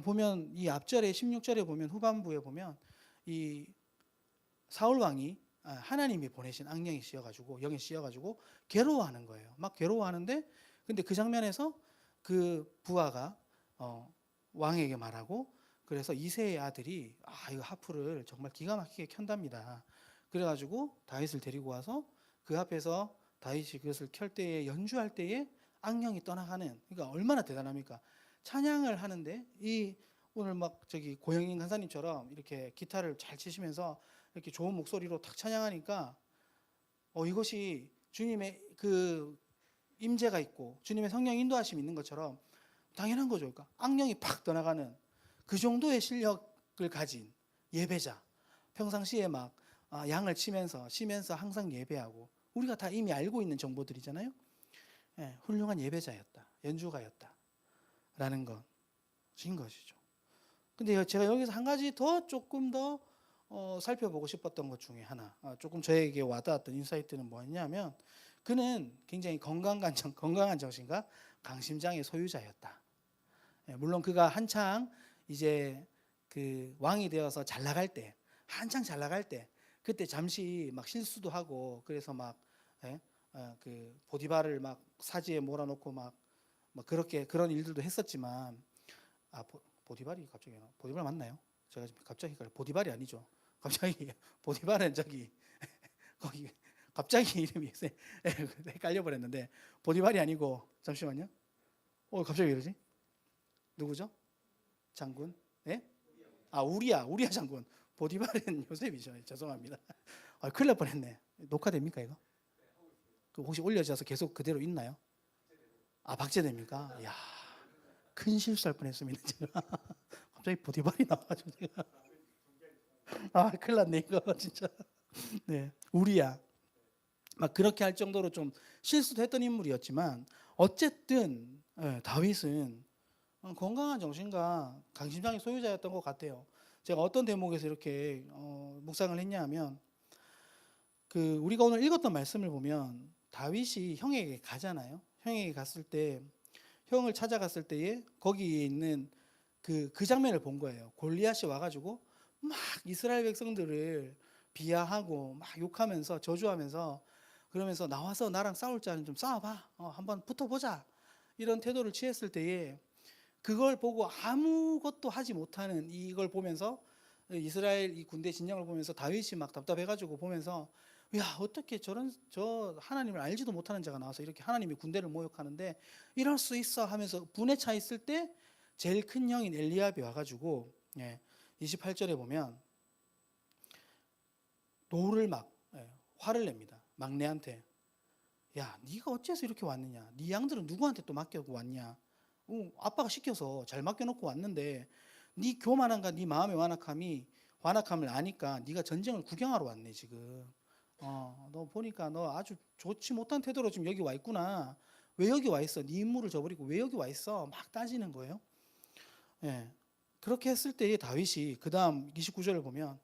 보면 이 앞절에 16절에 보면 후반부에 보면 이 사울 왕이 하나님이 보내신 악령이 씌어가지고 영이 씌어가지고 괴로워하는 거예요. 막 괴로워하는데 근데 그 장면에서 그 부하가 왕에게 말하고 그래서 이새의 아들이 이거 하프를 정말 기가 막히게 켠답니다. 그래가지고 다윗을 데리고 와서 그 앞에서 다윗이 그것을 켤 때에 연주할 때에 악령이 떠나가는 그러니까 얼마나 대단합니까? 찬양을 하는데 이 오늘 막 저기 고영인 간사님처럼 이렇게 기타를 잘 치시면서 이렇게 좋은 목소리로 탁 찬양하니까 이것이 주님의 그 임재가 있고 주님의 성령 인도하심이 있는 것처럼 당연한 거죠. 그러니까 악령이 팍 떠나가는 그 정도의 실력을 가진 예배자, 평상시에 막 양을 쉬면서 항상 예배하고, 우리가 다 이미 알고 있는 정보들이잖아요. 예, 훌륭한 예배자였다, 연주가였다라는 것인 것이죠. 근데 제가 여기서 한 가지 조금 더 살펴보고 싶었던 것 중에 하나, 조금 저에게 와닿았던 인사이트는 뭐였냐면, 그는 굉장히 건강한 정신과 강심장의 소유자였다. 예, 물론 그가 한창 이제 그 왕이 되어서 한창 잘 나갈 때, 그때 잠시 막 실수도 하고, 그래서 막 그 보디발을 막 사지에 몰아놓고 막 그렇게 그런 일들도 했었지만, 보디발이 갑자기 보디발 맞나요? 제가 지금 갑자기 보디발이 아니죠. 갑자기 보디발은 저기 거기 갑자기 이름이 헷갈려 버렸는데, 보디발이 아니고, 잠시만요. 갑자기 왜 이러지? 누구죠? 장군? 예? 우리야 장군. 보디발은 요셉이죠. 죄송합니다. 큰일 날 뻔했네. 녹화됩니까 이거? 그 혹시 올려져서 계속 그대로 있나요? 박제됩니까? 야, 큰 실수할 뻔했습니다. 제가 갑자기 보디발이 나와가지고 제가 큰일 났네 이거 진짜. 네, 우리야. 막 그렇게 할 정도로 좀 실수도 했던 인물이었지만, 어쨌든 다윗은 건강한 정신과 강심장의 소유자였던 것 같아요. 제가 어떤 대목에서 이렇게 묵상을 했냐면, 그 우리가 오늘 읽었던 말씀을 보면 다윗이 형에게 가잖아요. 형에게 갔을 때, 형을 찾아갔을 때에 거기에 있는 그 장면을 본 거예요. 골리앗이 와가지고 막 이스라엘 백성들을 비하하고 막 욕하면서 저주하면서, 그러면서 나와서 나랑 싸울 자는 좀 싸워봐, 한번 붙어보자, 이런 태도를 취했을 때에, 그걸 보고 아무것도 하지 못하는 이걸 보면서, 이스라엘 이 군대 진영을 보면서 다윗이 막 답답해가지고 보면서, 야, 어떻게 저 하나님을 알지도 못하는 자가 나와서 이렇게 하나님의 군대를 모욕하는데 이럴 수 있어 하면서 분에 차 있을 때, 제일 큰 형인 엘리압이 와가지고 28절에 보면 화를 냅니다. 막내한테, 야, 네가 어째서 이렇게 왔느냐? 네 양들은 누구한테 또 맡겨고 왔냐? 아빠가 시켜서 잘 맡겨놓고 왔는데, 네 교만함과 네 마음의 완악함을 아니까 네가 전쟁을 구경하러 왔네 지금. 너 보니까 너 아주 좋지 못한 태도로 지금 여기 와 있구나. 왜 여기 와 있어? 네 임무를 저버리고 왜 여기 와 있어? 막 따지는 거예요. 예. 그렇게 했을 때에 다윗이 그 다음 29절을 보면,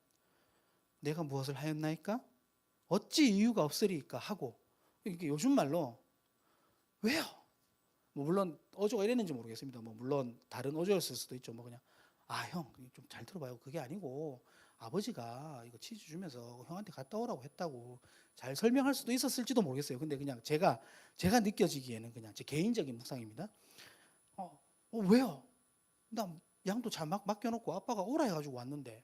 내가 무엇을 하였나이까? 어찌 이유가 없으리까 하고, 이게 요즘 말로 왜요? 물론 어조가 이랬는지 모르겠습니다. 물론 다른 어조였을 수도 있죠. 그냥 형 좀 잘 들어봐요. 그게 아니고 아버지가 이거 치즈 주면서 형한테 갔다 오라고 했다고, 잘 설명할 수도 있었을지도 모르겠어요. 근데 그냥 제가 느껴지기에는 그냥 제 개인적인 묵상입니다. 왜요? 나 양도 잘 맡겨놓고 아빠가 오라 해가지고 왔는데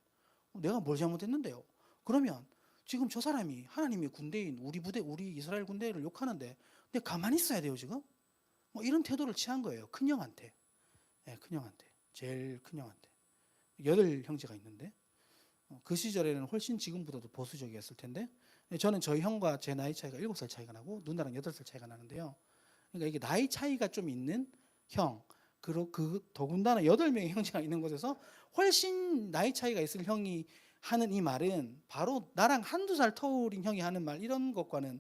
내가 뭘 잘못했는데요? 그러면 지금 저 사람이 하나님의 군대인 우리 이스라엘 군대를 욕하는데 내가 가만히 있어야 돼요 지금? 이런 태도를 취한 거예요. 큰 형한테. 제일 큰 형한테. 8형제가 있는데, 그 시절에는 훨씬 지금보다도 보수적이었을 텐데, 저는 저희 형과 제 나이 차이가 7살 차이가 나고 누나랑 8살 차이가 나는데요. 그러니까 이게 나이 차이가 좀 있는 형, 그리고 더군다나 8명의 형제가 있는 곳에서 훨씬 나이 차이가 있을 형이 하는 이 말은, 바로 나랑 한두 살 터울인 형이 하는 말, 이런 것과는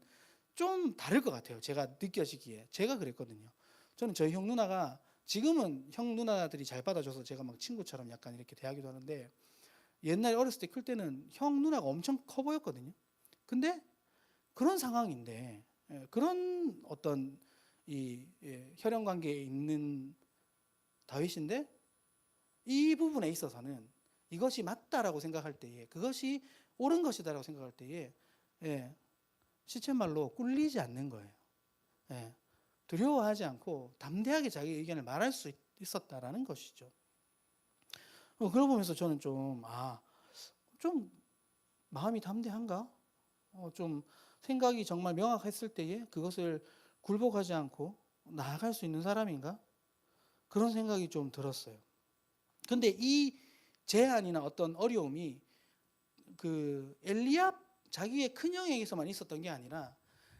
좀 다를 것 같아요. 제가 느껴지기에. 제가 그랬거든요. 저는 저희 형 누나가, 지금은 형 누나들이 잘 받아줘서 제가 막 친구처럼 약간 이렇게 대하기도 하는데, 옛날에 어렸을 때 클 때는 형 누나가 엄청 커 보였거든요. 근데 그런 상황인데, 그런 어떤 이 혈연 관계에 있는 다윗인데, 이 부분에 있어서는 이것이 맞다라고 생각할 때에, 그것이 옳은 것이다라고 생각할 때에, 시쳇말로 꿀리지 않는 거예요. 두려워하지 않고 담대하게 자기 의견을 말할 수 있었다라는 것이죠. 그걸 보면서 저는 좀 마음이 담대한가? 좀 생각이 정말 명확했을 때에 그것을 굴복하지 않고 나아갈 수 있는 사람인가? 그런 생각이 좀 들었어요. 근데 이 제한이나 어떤 어려움이 그 엘리압 자기의 큰형에게서만 있었던 게 아니라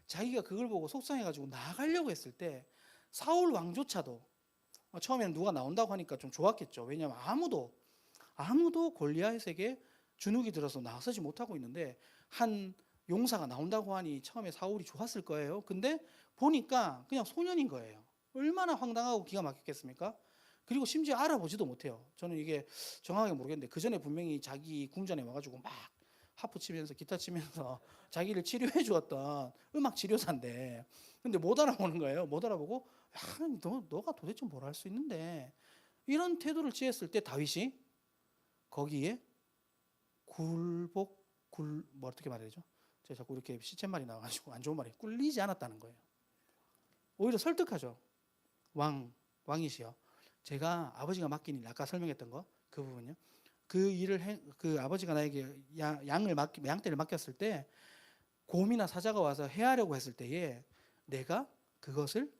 자기가 그걸 보고 속상해가지고 나가려고 했을 때 사울 왕조차도 처음에는 누가 나온다고 하니까 좀 좋았겠죠. 왜냐하면 아무도 골리앗에게 주눅이 들어서 나서지 못하고 있는데 한 용사가 나온다고 하니 처음에 사울이 좋았을 거예요. 근데 보니까 그냥 소년인 거예요. 얼마나 황당하고 기가 막혔겠습니까? 그리고 심지어 알아보지도 못해요. 저는 이게 정확하게 모르겠는데 그 전에 분명히 자기 궁전에 와가지고 막 하프 치면서 기타 치면서 자기를 치료해 주었던 음악 치료사인데 근데 못 알아보는 거예요. 못 알아보고 너가 도대체 뭘 할 수 있는데 이런 태도를 취했을 때 다윗이 거기에 뭐 어떻게 말해야 되죠? 제가 자꾸 이렇게 시쳇말이 나와가지고 안 좋은 말이 꿀리지 않았다는 거예요. 오히려 설득하죠. 왕이시여. 제가 아버지가 맡긴 일 아까 설명했던 거 그 부분요. 그 아버지가 나에게 양떼를 맡겼을 때 곰이나 사자가 와서 해하려고 했을 때에 내가 그것을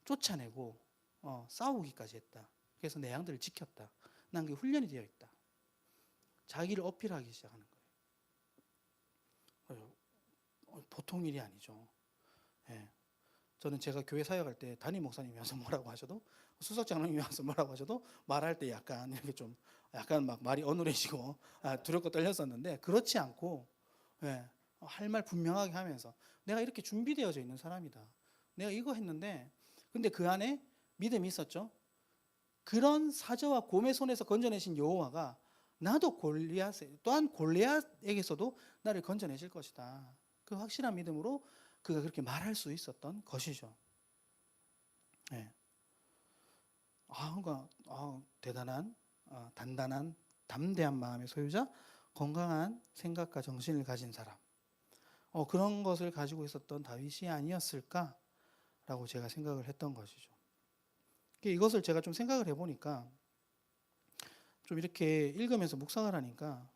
쫓아내고 싸우기까지 했다. 그래서 내 양들을 지켰다. 난 그게 훈련이 되어 있다. 자기를 어필하기 시작하는 거예요. 보통 일이 아니죠. 예. 저는 제가 교회 사역할 때 담임 목사님이 와서 뭐라고 하셔도 수석장로님이 와서 뭐라고 하셔도 말할 때 약간 이렇게 좀 약간 막 말이 어눌해지고 두렵고 떨렸었는데 그렇지 않고 할 말 분명하게 하면서 내가 이렇게 준비되어져 있는 사람이다. 내가 이거 했는데 근데 그 안에 믿음이 있었죠. 그런 사자와 곰의 손에서 건져내신 여호와가 나도 또한 골리앗에게서도 나를 건져내실 것이다. 그 확실한 믿음으로 그가 그렇게 말할 수 있었던 것이죠. 네. 그러니까 대단한, 단단한, 담대한 마음의 소유자, 건강한 생각과 정신을 가진 사람. 그런 것을 가지고 있었던 다윗이 아니었을까라고 제가 생각을 했던 것이죠. 이것을 제가 좀 생각을 해보니까 좀 이렇게 읽으면서 묵상을 하니까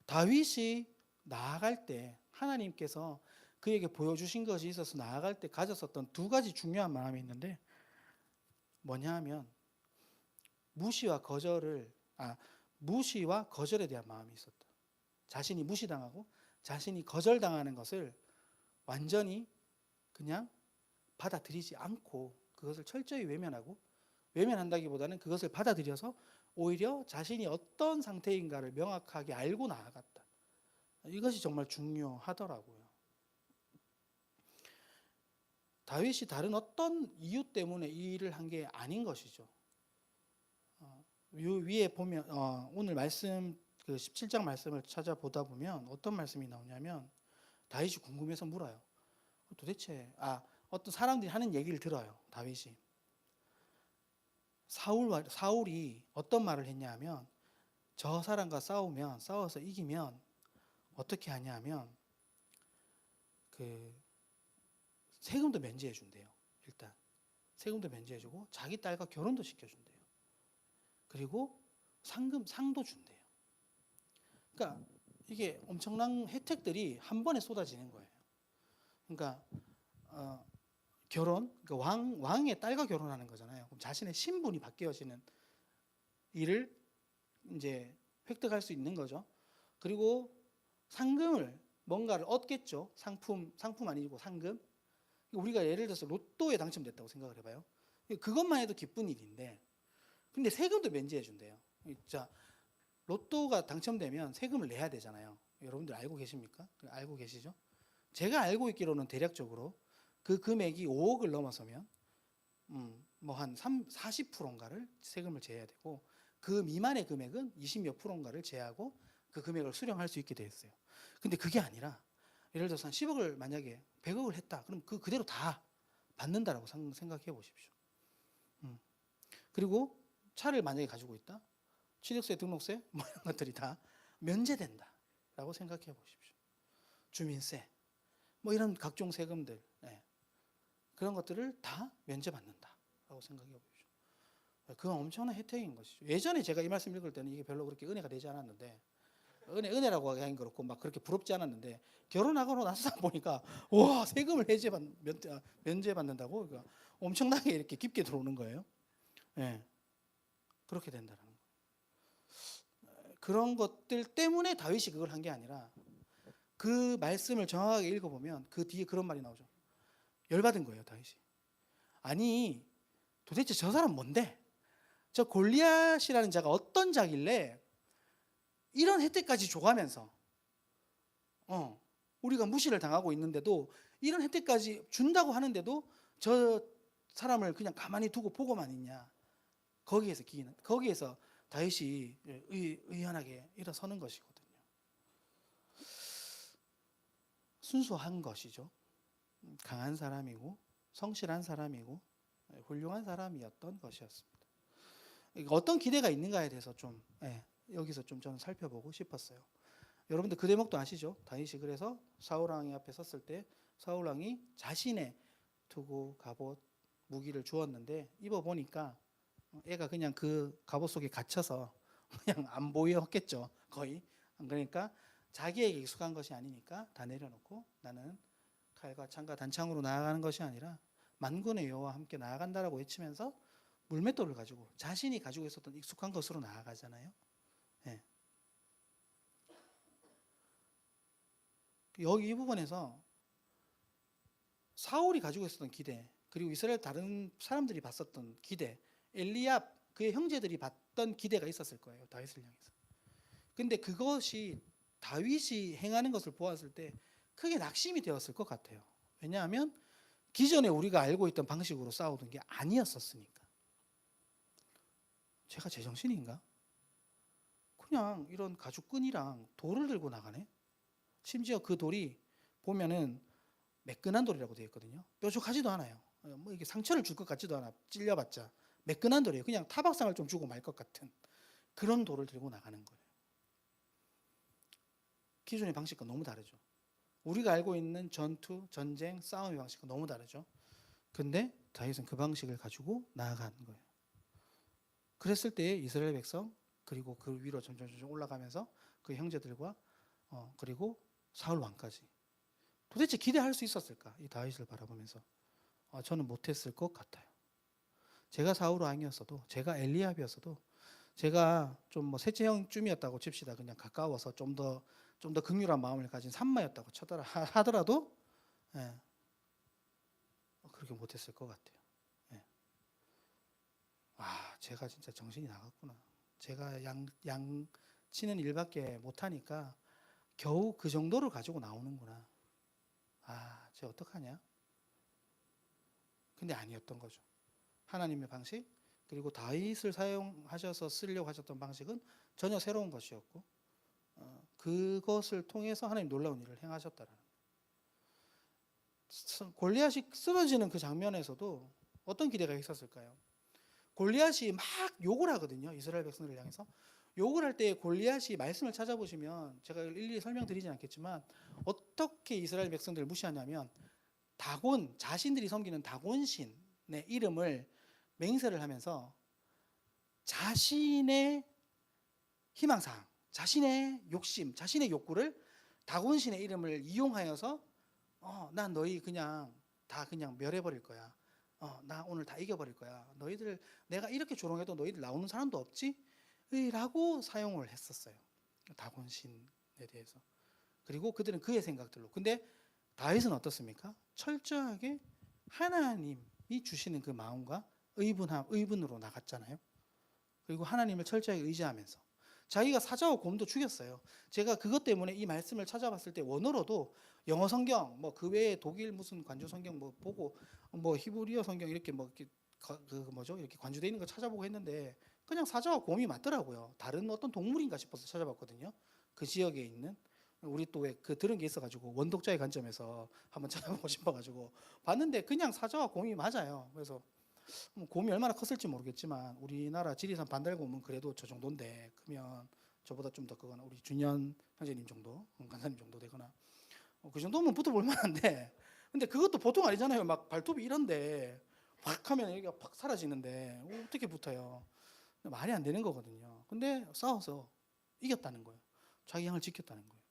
다윗이 나아갈 때 하나님께서 그에게 보여주신 것이 있어서 나아갈 때 가졌었던 두 가지 중요한 마음이 있는데 뭐냐 하면 무시와 거절에 대한 마음이 있었다. 자신이 무시당하고 자신이 거절당하는 것을 완전히 그냥 받아들이지 않고 그것을 철저히 외면한다기보다는 그것을 받아들여서 오히려 자신이 어떤 상태인가를 명확하게 알고 나아갔다. 이것이 정말 중요하더라고요. 다윗이 다른 어떤 이유 때문에 이 일을 한 게 아닌 것이죠. 위에 보면 오늘 말씀 그 17장 말씀을 찾아보다 보면 어떤 말씀이 나오냐면 다윗이 궁금해서 물어요. 도대체 어떤 사람들이 하는 얘기를 들어요. 다윗이 사울이 어떤 말을 했냐면 저 사람과 싸워서 이기면 어떻게 하냐면 그 세금도 면제해 준대요. 일단 세금도 면제해 주고 자기 딸과 결혼도 시켜 준대요. 그리고 상도 준대요. 그러니까 이게 엄청난 혜택들이 한 번에 쏟아지는 거예요. 그러니까 그러니까 왕의 딸과 결혼하는 거잖아요. 그럼 자신의 신분이 바뀌어지는 일을 이제 획득할 수 있는 거죠. 그리고 상금을 뭔가를 얻겠죠. 상품 아니고 상금. 우리가 예를 들어서 로또에 당첨됐다고 생각을 해봐요. 그것만 해도 기쁜 일인데 근데 세금도 면제해 준대요. 자, 로또가 당첨되면 세금을 내야 되잖아요. 여러분들 알고 계십니까? 알고 계시죠? 제가 알고 있기로는 대략적으로 그 금액이 5억을 넘어서면 뭐 한 40%인가를 세금을 제해야 되고 그 미만의 금액은 20몇 %인가를 제하고 그 금액을 수령할 수 있게 되어 있어요. 근데 그게 아니라 예를 들어서 한 10억을 만약에 100억을 했다. 그럼 그대로 다 받는다라고 생각해 보십시오. 그리고 차를 만약에 가지고 있다. 취득세, 등록세 뭐 이런 것들이 다 면제된다라고 생각해 보십시오. 주민세 뭐 이런 각종 세금들 그런 것들을 다 면제받는다라고 생각해 보십시오. 그건 엄청난 혜택인 것이죠. 예전에 제가 이 말씀 읽을 때는 이게 별로 그렇게 은혜가 되지 않았는데 은혜라고 하긴 그렇고 막 그렇게 부럽지 않았는데 결혼하고 나서 보니까 와 세금을 면제받는다고 그러니까 엄청나게 이렇게 깊게 들어오는 거예요. 그렇게 된다는 거예요. 그런 것들 때문에 다윗이 그걸 한 게 아니라 그 말씀을 정확하게 읽어보면 그 뒤에 그런 말이 나오죠. 열받은 거예요, 다윗이. 아니, 도대체 저 사람 뭔데? 저 골리앗이라는 자가 어떤 자길래 이런 혜택까지 줘가면서 우리가 무시를 당하고 있는데도 이런 혜택까지 준다고 하는데도 저 사람을 그냥 가만히 두고 보고만 있냐. 거기에서 다윗이 의연하게 일어서는 것이거든요. 순수한 것이죠. 강한 사람이고 성실한 사람이고 훌륭한 사람이었던 것이었습니다. 어떤 기대가 있는가에 대해서 좀 여기서 좀 저는 살펴보고 싶었어요. 여러분들 그 대목도 아시죠? 다윗이 그래서 사울 왕이 앞에 섰을 때 사울 왕이 자신의 투구 갑옷 무기를 주었는데 입어 보니까 애가 그냥 그 갑옷 속에 갇혀서 그냥 안 보였겠죠. 거의. 그러니까 자기에게 익숙한 것이 아니니까 다 내려놓고 나는 칼과 창과 단창으로 나아가는 것이 아니라 만군의 여호와와 함께 나아간다라고 외치면서 물맷돌을 가지고 자신이 가지고 있었던 익숙한 것으로 나아가잖아요. 네. 여기 이 부분에서 사울이 가지고 있었던 기대, 그리고 이스라엘 다른 사람들이 봤었던 기대, 엘리압 그의 형제들이 봤던 기대가 있었을 거예요, 다윗을 향해서. 근데 그것이 다윗이 행하는 것을 보았을 때 크게 낙심이 되었을 것 같아요. 왜냐하면 기존에 우리가 알고 있던 방식으로 싸우던 게 아니었었으니까. 제가 제정신인가? 그냥 이런 가죽끈이랑 돌을 들고 나가네. 심지어 그 돌이 보면은 매끈한 돌이라고 되어 있거든요. 뾰족하지도 않아요. 뭐 이게 상처를 줄 것 같지도 않아. 찔려봤자 매끈한 돌이에요. 그냥 타박상을 좀 주고 말 것 같은 그런 돌을 들고 나가는 거예요. 기존의 방식과 너무 다르죠. 우리가 알고 있는 전투, 전쟁, 싸움의 방식과 너무 다르죠. 근데 다윗은 그 방식을 가지고 나아간 거예요. 그랬을 때 이스라엘 백성 그리고 그 위로 점점 올라가면서 그 형제들과 그리고 사울 왕까지 도대체 기대할 수 있었을까? 이 다윗을 바라보면서 저는 못했을 것 같아요. 제가 사울 왕이었어도, 제가 엘리압이었어도, 제가 좀 뭐 셋째 형쯤이었다고 칩시다. 그냥 가까워서 좀 더 긍휼한 마음을 가진 산마였다고 하더라도 그렇게 못했을 것 같아요. 제가 진짜 정신이 나갔구나. 제가 양 치는 일밖에 못하니까 겨우 그 정도를 가지고 나오는구나. 쟤 어떡하냐? 근데 아니었던 거죠. 하나님의 방식, 그리고 다윗을 사용하셔서 쓰려고 하셨던 방식은 전혀 새로운 것이었고 그것을 통해서 하나님 놀라운 일을 행하셨다라는 거예요. 골리앗이 쓰러지는 그 장면에서도 어떤 기대가 있었을까요? 골리앗이 막 욕을 하거든요. 이스라엘 백성들을 향해서. 욕을 할 때 골리앗이 말씀을 찾아보시면 제가 일일이 설명드리진 않겠지만 어떻게 이스라엘 백성들을 무시하냐면 다곤, 자신들이 섬기는 다곤신의 이름을 맹세를 하면서 자신의 희망사항, 자신의 욕심, 자신의 욕구를 다곤신의 이름을 이용하여서 난 너희 그냥 다 그냥 멸해버릴 거야. 나 오늘 다 이겨버릴 거야. 너희들 내가 이렇게 조롱해도 너희들 나오는 사람도 없지? 라고 사용을 했었어요. 다곤신에 대해서. 그리고 그들은 그의 생각들로. 근데 다윗은 어떻습니까? 철저하게 하나님이 주시는 그 마음과 의분으로 나갔잖아요. 그리고 하나님을 철저하게 의지하면서 자기가 사자와 곰도 죽였어요. 제가 그것 때문에 이 말씀을 찾아봤을 때 원어로도 영어 성경, 뭐 그 외에 독일 무슨 관조 성경 뭐 보고 뭐 히브리어 성경 이렇게 뭐 이렇게 이렇게 관주되어 있는 거 찾아보고 했는데 그냥 사자와 곰이 맞더라고요. 다른 어떤 동물인가 싶어서 찾아봤거든요. 그 지역에 있는 우리 또 왜 그 들은 게 있어가지고 원독자의 관점에서 한번 찾아보고 싶어가지고 봤는데 그냥 사자와 곰이 맞아요. 그래서 곰이 얼마나 컸을지 모르겠지만 우리나라 지리산 반달곰은 그래도 저 정도인데 크면 저보다 좀 더 크거나 우리 준현 형제님 정도, 간사님 정도 되거나 그 정도면 붙어볼 만한데 근데 그것도 보통 아니잖아요. 막 발톱이 이런데 팍 하면 여기가 팍 사라지는데 어떻게 붙어요? 말이 안 되는 거거든요. 근데 싸워서 이겼다는 거예요. 자기 양을 지켰다는 거예요.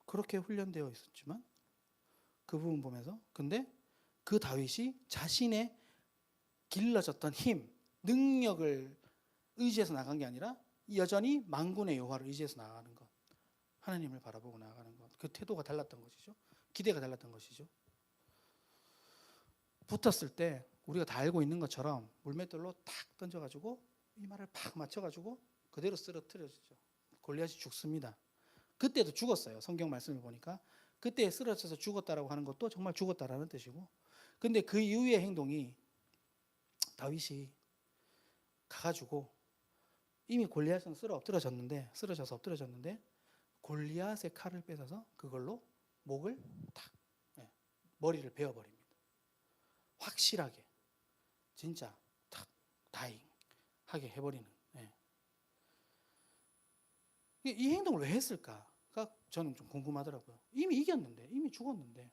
그렇게 훈련되어 있었지만 그 부분 보면서 근데 그 다윗이 자신의 길러졌던 힘, 능력을 의지해서 나간 게 아니라 여전히 만군의 여호와를 의지해서 나아가는 것, 하나님을 바라보고 나아가는 것, 그 태도가 달랐던 것이죠. 기대가 달랐던 것이죠. 붙었을 때 우리가 다 알고 있는 것처럼 물맷돌로 탁 던져가지고 이마를 팍 맞춰가지고 그대로 쓰러뜨려지죠. 골리앗이 죽습니다. 그때도 죽었어요. 성경 말씀을 보니까 그때 쓰러져서 죽었다라고 하는 것도 정말 죽었다라는 뜻이고, 근데 그 이후의 행동이 다윗이 가가지고 이미 골리앗은 쓰러져서 엎드려졌는데 골리앗의 칼을 뺏어서 그걸로 목을 탁, 머리를 베어버립니다. 확실하게 진짜 탁 다잉하게 해버리는. 이 행동을 왜 했을까가 저는 좀 궁금하더라고요. 이미 이겼는데, 이미 죽었는데.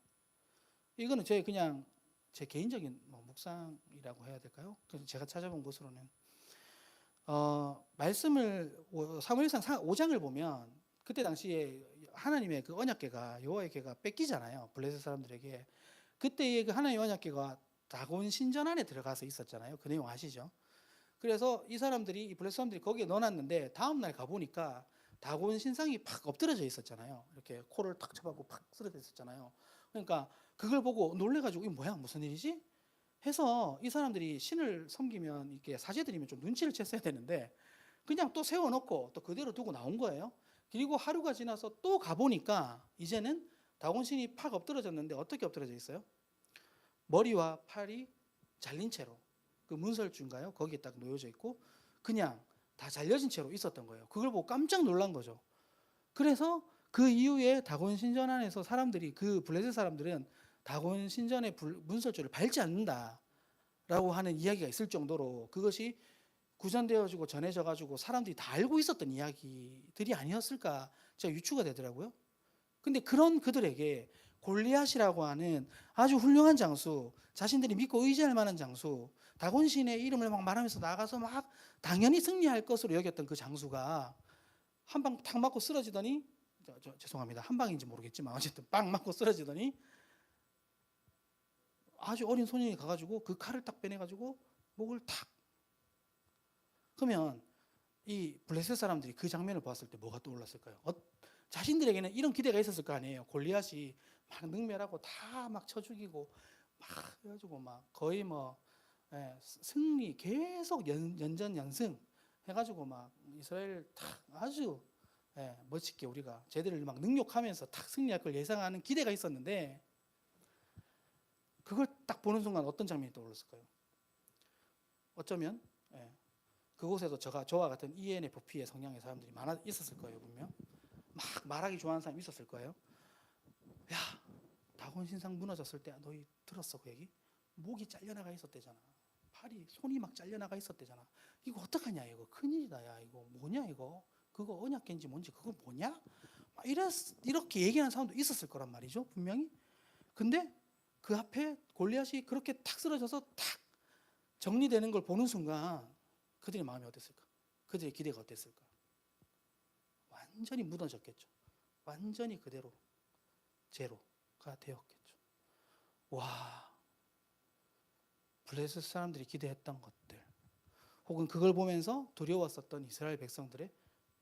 이거는 그냥 제 개인적인 묵상이라고 해야 될까요? 그래서 제가 찾아본 것으로는 말씀을 사무엘상 5장을 보면 그때 당시에 하나님의 그 언약궤가, 여호와의 궤가 뺏기잖아요. 블레셋 사람들에게. 그때의 그 하나님의 언약궤가 다곤 신전 안에 들어가서 있었잖아요. 그 내용 아시죠? 그래서 이 블레셋 사람들이 거기에 넣어놨는데 다음 날 가보니까 다곤 신상이 팍 엎드려져 있었잖아요. 이렇게 코를 탁 쳐박고 팍 쓰러져 있었잖아요. 그러니까 그걸 보고 놀래가지고 이게 뭐야, 무슨 일이지? 해서 이 사람들이 신을 섬기면 이렇게 사제들이면 좀 눈치를 챘어야 되는데 그냥 또 세워놓고 또 그대로 두고 나온 거예요. 그리고 하루가 지나서 또 가보니까 이제는 다곤 신이 팍 엎드려졌는데 어떻게 엎드려져 있어요? 머리와 팔이 잘린 채로, 그 문설주인가요? 거기에 딱 놓여져 있고 그냥 다 잘려진 채로 있었던 거예요. 그걸 보고 깜짝 놀란 거죠. 그래서 그 이후에 다곤 신전 안에서 사람들이, 그 블레셋 사람들은 다곤 신전의 문설주를 밟지 않는다라고 하는 이야기가 있을 정도로 그것이 구전되어지고 전해져 가지고 사람들이 다 알고 있었던 이야기들이 아니었을까 제가 유추가 되더라고요. 근데 그런 그들에게 골리앗이라고 하는 아주 훌륭한 장수, 자신들이 믿고 의지할 만한 장수, 다곤신의 이름을 막 말하면서 나가서 막 당연히 승리할 것으로 여겼던 그 장수가 한 방 탁 맞고 쓰러지더니, 죄송합니다, 한 방인지 모르겠지만 어쨌든 빵 맞고 쓰러지더니 아주 어린 소년이 가가지고 그 칼을 딱 빼내가지고 목을 탁. 그러면 이 블레셋 사람들이 그 장면을 봤을 때 뭐가 떠올랐을까요? 자신들에게는 이런 기대가 있었을 거 아니에요. 골리앗이 막 능멸하고 다 막 쳐 죽이고 막 해가지고 막 거의 승리 계속 연전 연승 해가지고 막 이스라엘 탁 아주 멋있게 우리가 쟤들을 막 능욕하면서 탁 승리할 걸 예상하는 기대가 있었는데 그걸 딱 보는 순간 어떤 장면이 떠올랐을까요? 어쩌면 그곳에도 저와 같은 ENFP의 성향의 사람들이 있었을 거예요. 분명 막 말하기 좋아하는 사람이 있었을 거예요. 야, 다곤 신상 무너졌을 때 너희 들었어? 그 얘기? 목이 잘려나가 있었대잖아. 손이 막 잘려나가 있었대잖아. 이거 어떡하냐, 이거 큰일이다. 야, 이거 뭐냐, 이거 그거 언약궤인지 뭔지 그거 뭐냐? 막 이렇게 얘기하는 사람도 있었을 거란 말이죠, 분명히. 근데 그 앞에 골리앗이 그렇게 탁 쓰러져서 탁 정리되는 걸 보는 순간 그들의 마음이 어땠을까? 그들의 기대가 어땠을까? 완전히 무너졌겠죠. 완전히 그대로 제로가 되었겠죠. 와, 블레셋 사람들이 기대했던 것들, 혹은 그걸 보면서 두려웠었던 이스라엘 백성들의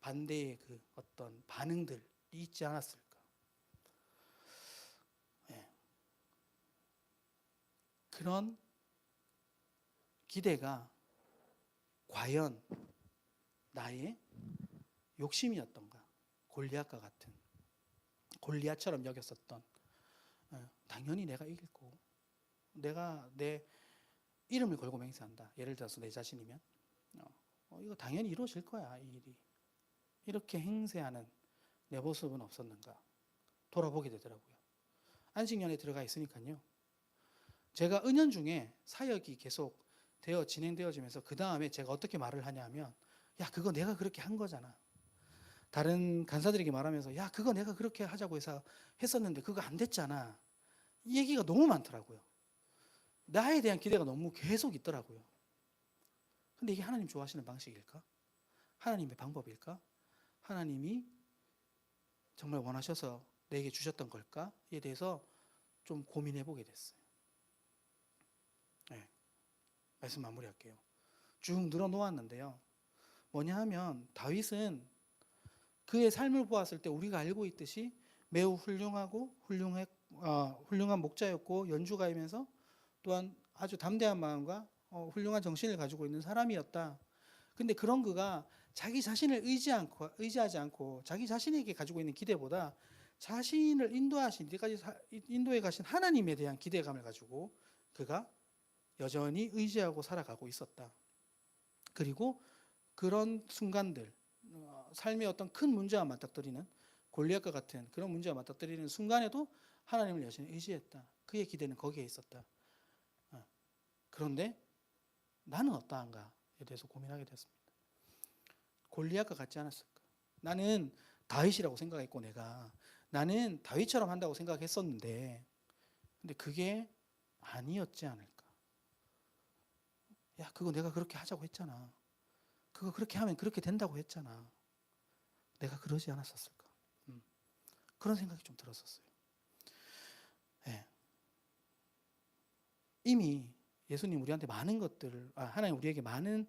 반대의 그 어떤 반응들이 있지 않았을까? 그런 기대가 과연 나의 욕심이었던가? 골리앗과 같은, 골리앗처럼 여겼었던, 당연히 내가 이길 거고 내가 내 이름을 걸고 맹세한다, 예를 들어서 내 자신이면 이거 당연히 이루어질 거야, 이 일이, 이렇게 행세하는 내 모습은 없었는가 돌아보게 되더라고요. 안식년에 들어가 있으니까요, 제가 은연중에 사역이 계속 진행되어지면서 그 다음에 제가 어떻게 말을 하냐 하면, 야, 그거 내가 그렇게 한 거잖아. 다른 간사들에게 말하면서, 야, 그거 내가 그렇게 하자고 해서 했었는데 그거 안 됐잖아. 이 얘기가 너무 많더라고요. 나에 대한 기대가 너무 계속 있더라고요. 근데 이게 하나님 좋아하시는 방식일까? 하나님의 방법일까? 하나님이 정말 원하셔서 내게 주셨던 걸까에 대해서 좀 고민해 보게 됐어요. 말씀 마무리할게요. 쭉 늘어놓았는데요, 뭐냐 하면 다윗은 그의 삶을 보았을 때 우리가 알고 있듯이 매우 훌륭하고 훌륭한 목자였고 연주가이면서 또한 아주 담대한 마음과 훌륭한 정신을 가지고 있는 사람이었다. 근데 그런 그가 자기 자신을 의지하지 않고 자기 자신에게 가지고 있는 기대보다 자신을 인도에 가신 하나님에 대한 기대감을 가지고 그가 여전히 의지하고 살아가고 있었다. 그리고 그런 순간들, 삶의 어떤 큰 문제와 맞닥뜨리는 골리앗과 같은 그런 문제와 맞닥뜨리는 순간에도 하나님을 여전히 의지했다. 그의 기대는 거기에 있었다. 그런데 나는 어떠한가에 대해서 고민하게 됐습니다. 골리앗과 같지 않았을까? 나는 다윗이라고 생각했고 나는 다윗처럼 한다고 생각했었는데 근데 그게 아니었지 않을까? 야, 그거 내가 그렇게 하자고 했잖아. 그거 그렇게 하면 그렇게 된다고 했잖아. 내가 그러지 않았었을까? 그런 생각이 좀 들었었어요. 네. 이미 예수님 우리한테 많은 것들을 하나님 우리에게 많은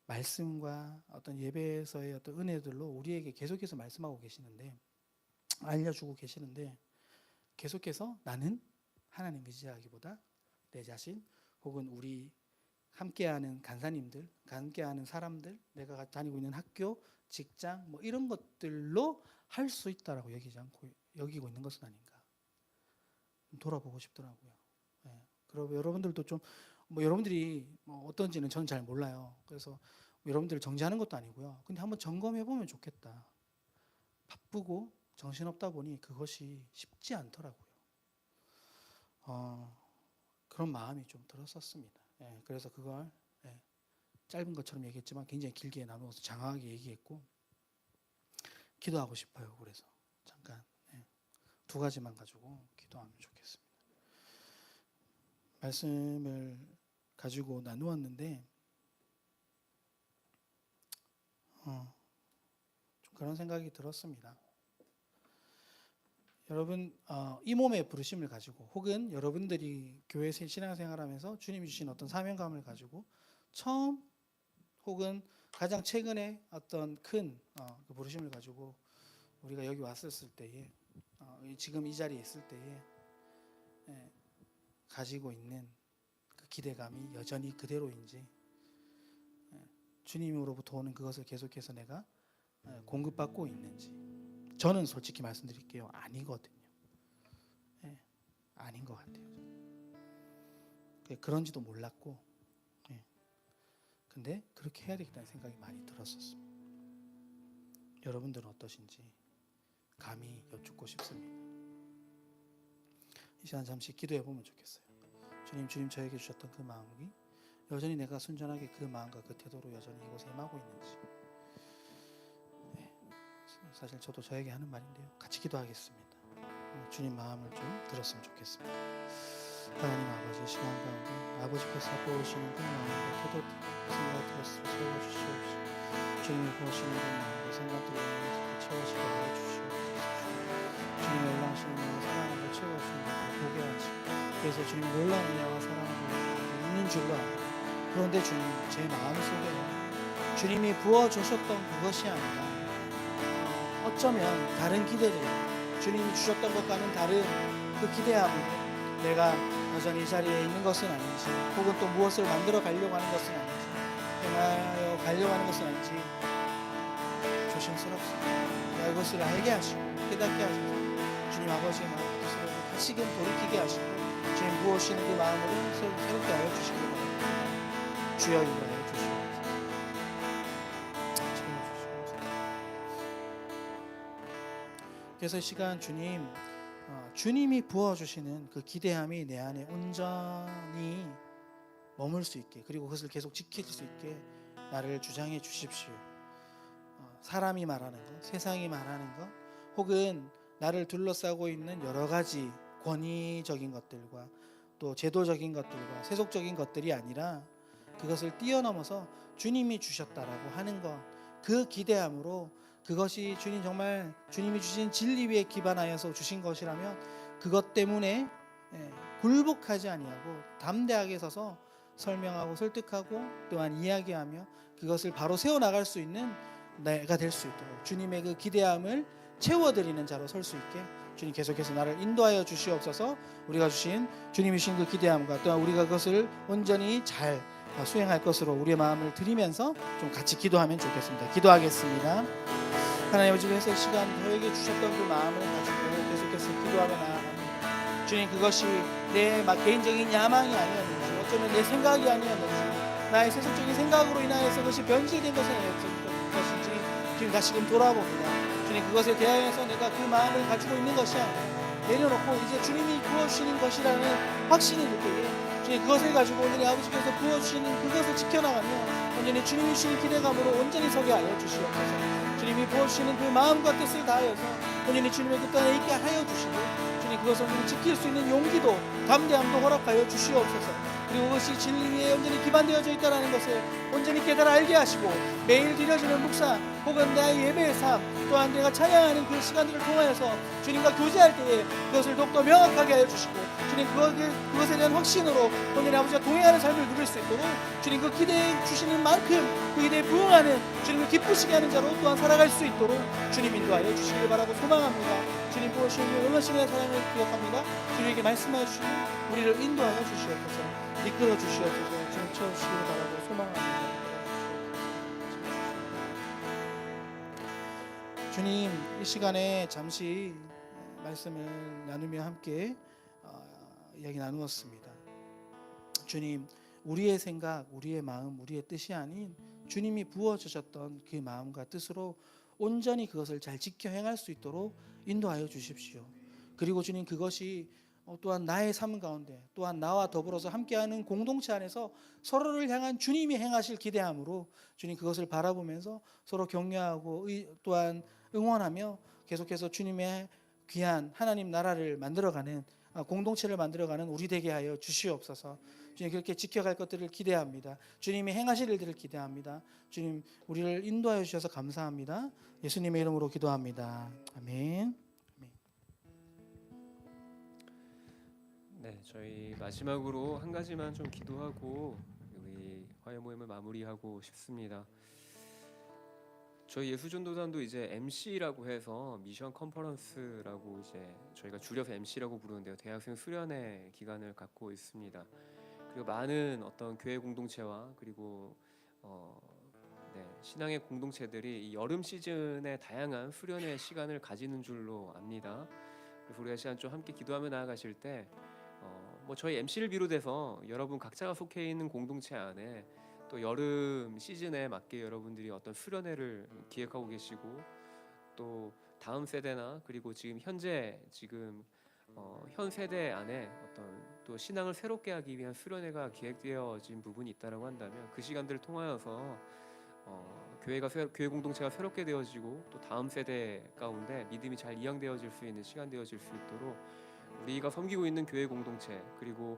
말씀과 어떤 예배에서의 어떤 은혜들로 우리에게 계속해서 말씀하고 계시는데 알려주고 계시는데 계속해서 나는 하나님 의지하기보다 내 자신 혹은 우리 함께하는 간사님들, 함께하는 사람들, 내가 다니고 있는 학교, 직장 뭐 이런 것들로 할 수 있다라고 여기고 있는 것은 아닌가 좀 돌아보고 싶더라고요. 네. 그리고 여러분들도 좀 여러분들이 어떤지는 저는 잘 몰라요. 그래서 여러분들을 정죄하는 것도 아니고요. 근데 한번 점검해 보면 좋겠다. 바쁘고 정신없다 보니 그것이 쉽지 않더라고요. 그런 마음이 좀 들었었습니다. 예, 그래서 그걸 짧은 것처럼 얘기했지만 굉장히 길게 나누어서 장황하게 얘기했고 기도하고 싶어요. 그래서 잠깐 두 가지만 가지고 기도하면 좋겠습니다. 말씀을 가지고 나누었는데 좀 그런 생각이 들었습니다. 여러분 이 몸의 부르심을 가지고 혹은 여러분들이 교회 신앙생활하면서 주님이 주신 어떤 사명감을 가지고 처음 혹은 가장 최근에 어떤 큰 그 부르심을 가지고 우리가 여기 왔었을 때에 지금 이 자리에 있을 때에 가지고 있는 그 기대감이 여전히 그대로인지 주님으로부터 오는 그것을 계속해서 내가 공급받고 있는지 저는 솔직히 말씀드릴게요. 아니거든요. 아닌 것 같아요. 그런지도 몰랐고 근데 그렇게 해야 되겠다는 생각이 많이 들었었습니다. 여러분들은 어떠신지 감히 여쭙고 싶습니다. 이 시간 잠시 기도해 보면 좋겠어요. 주님 저에게 주셨던 그 마음이 여전히 내가 순전하게 그 마음과 그 태도로 여전히 이곳에 임하고 있는지 사실 저도 저에게 하는 말인데요. 같이 기도하겠습니다. 주님 마음을 좀 들었으면 좋겠습니다. 하나님 아버지 시간 가운데 아버지께서 보여주시는 그 마음과 태도 생각을 들었으면 세워주시옵소서. 주님이 보시는 그 마음과 생각들을 채워지게 하여 주시옵소서. 주님의 열망하시는 것 사랑하는 걸 채워주시는 걸 보게 하시고 그래서 주님 놀라운 은혜와 사랑을 있는 줄로 알고 그런데 주님 제 마음속에 주님이 부어주셨던 그것이 아니라 어쩌면 다른 기대들 주님이 주셨던 것과는 다른 그 기대함으로 내가 여전히 이 자리에 있는 것은 아닌지 혹은 또 무엇을 만들어 가려고 하는 것은 아닌지 행하여 가려고 하는 것은 아닌지 조심스럽습니다. 이것을 알게 하시고 깨닫게 하셔서 주님 아버지의 마음을 다시금 돌이키게 하시고 주님 부어주시는 그 마음으로 새롭게 하여 주시기 바랍니다. 주여 인도하여 주시옵소서. 그래서 이 시간 주님이 부어주시는 그 기대함이 내 안에 온전히 머물 수 있게 그리고 그것을 계속 지킬 수 있게 나를 주장해 주십시오. 사람이 말하는 것, 세상이 말하는 것 혹은 나를 둘러싸고 있는 여러 가지 권위적인 것들과 또 제도적인 것들과 세속적인 것들이 아니라 그것을 뛰어넘어서 주님이 주셨다라고 하는 것 그 기대함으로 그것이 정말 주님이 주신 진리 위에 기반하여서 주신 것이라면 그것 때문에 굴복하지 아니하고 담대하게 서서 설명하고 설득하고 또한 이야기하며 그것을 바로 세워 나갈 수 있는 내가 될 수 있도록 주님의 그 기대함을 채워드리는 자로 설 수 있게 주님 계속해서 나를 인도하여 주시옵소서. 우리가 주신 주님이 주신 그 기대함과 또한 우리가 그것을 온전히 잘 수행할 것으로 우리의 마음을 드리면서 좀 같이 기도하면 좋겠습니다. 기도하겠습니다. 하나님 아버지, 회색 시간 저에게 주셨던 그 마음을 가지고 계속해서 기도하며 나아갑니다. 주님, 그것이 내 개인적인 야망이 아니었는지, 어쩌면 내 생각이 아니었는지, 나의 세속적인 생각으로 인하여서 그것이 변질된 것인지 지금 다시금 돌아봅니다. 주님, 그것에 대하여서 내가 그 마음을 가지고 있는 것이 아니라 내려놓고 이제 주님이 부어주시는 것이라는 확신이 들 때에 주님, 그것을 가지고 오늘 아버지께서 부어주시는 그것을 지켜나가며 온전히 주님이 주시는 기대감으로 온전히 서게 하여 주시옵소서. 주님이 부어주시는 그 마음과 뜻을 다하여서 온전히 주님의 그 땅에 있게 하여 주시고, 주님 그것을 온전히 지킬 수 있는 용기도 담대함도 허락하여 주시옵소서. 그리고 그것이 진리 위에 온전히 기반되어져 있다는 것을 온전히 깨달아 알게 하시고, 매일 드려지는 묵상 혹은 나의 예배의 삶, 또한 내가 찬양하는 그 시간들을 통하여서 주님과 교제할 때에 그것을 더욱더 명확하게 하여 주시고, 주님 그것에 대한 확신으로 오늘 아버지와 동행하는 삶을 누릴 수 있도록 주님 그 기대해 주시는 만큼 그 기대에 부응하는 주님을 기쁘시게 하는 자로 또한 살아갈 수 있도록 주님 인도하여 주시길 바라고 소망합니다. 주님 부어주시는 그 얼마심의 사랑을 기억합니다. 주님에게 말씀하여 주시고 우리를 인도하여 주시옵소서. 이끌어 주시옵소서. 주님 채워주시길 바라고 소망합니다. 주님, 이 시간에 잠시 말씀을 나누며 함께 이야기 나누었습니다. 주님, 우리의 생각, 우리의 마음, 우리의 뜻이 아닌 주님이 부어주셨던 그 마음과 뜻으로 온전히 그것을 잘 지켜 행할 수 있도록 인도하여 주십시오. 그리고 주님, 그것이 또한 나의 삶 가운데 또한 나와 더불어서 함께하는 공동체 안에서 서로를 향한 주님이 행하실 기대함으로 주님 그것을 바라보면서 서로 격려하고 또한 응원하며 계속해서 주님의 귀한 하나님 나라를 만들어가는 공동체를 만들어가는 우리 되게 하여 주시옵소서. 주님, 그렇게 지켜갈 것들을 기대합니다. 주님이 행하실 일들을 기대합니다. 주님, 우리를 인도하여 주셔서 감사합니다. 예수님의 이름으로 기도합니다. 아멘. 네, 저희 마지막으로 한 가지만 좀 기도하고 우리 화요 모임을 마무리하고 싶습니다. 저희 예수전도단도 이제 MC라고 해서 미션 컨퍼런스라고 이제 저희가 줄여서 MC라고 부르는데요. 대학생 수련회 기간을 갖고 있습니다. 그리고 많은 어떤 교회 공동체와 그리고 신앙의 공동체들이 이 여름 시즌에 다양한 수련회 시간을 가지는 줄로 압니다. 그래서 우리가 시간 좀 함께 기도하며 나아가실 때 저희 MC를 비롯해서 여러분 각자가 속해 있는 공동체 안에 또 여름 시즌에 맞게 여러분들이 어떤 수련회를 기획하고 계시고 또 다음 세대나 그리고 지금 현재 현 세대 안에 어떤 또 신앙을 새롭게 하기 위한 수련회가 기획되어진 부분이 있다라고 한다면 그 시간들을 통하여서 교회 공동체가 새롭게 되어지고 또 다음 세대 가운데 믿음이 잘 이양되어질 수 있는 시간 되어질 수 있도록 우리가 섬기고 있는 교회 공동체 그리고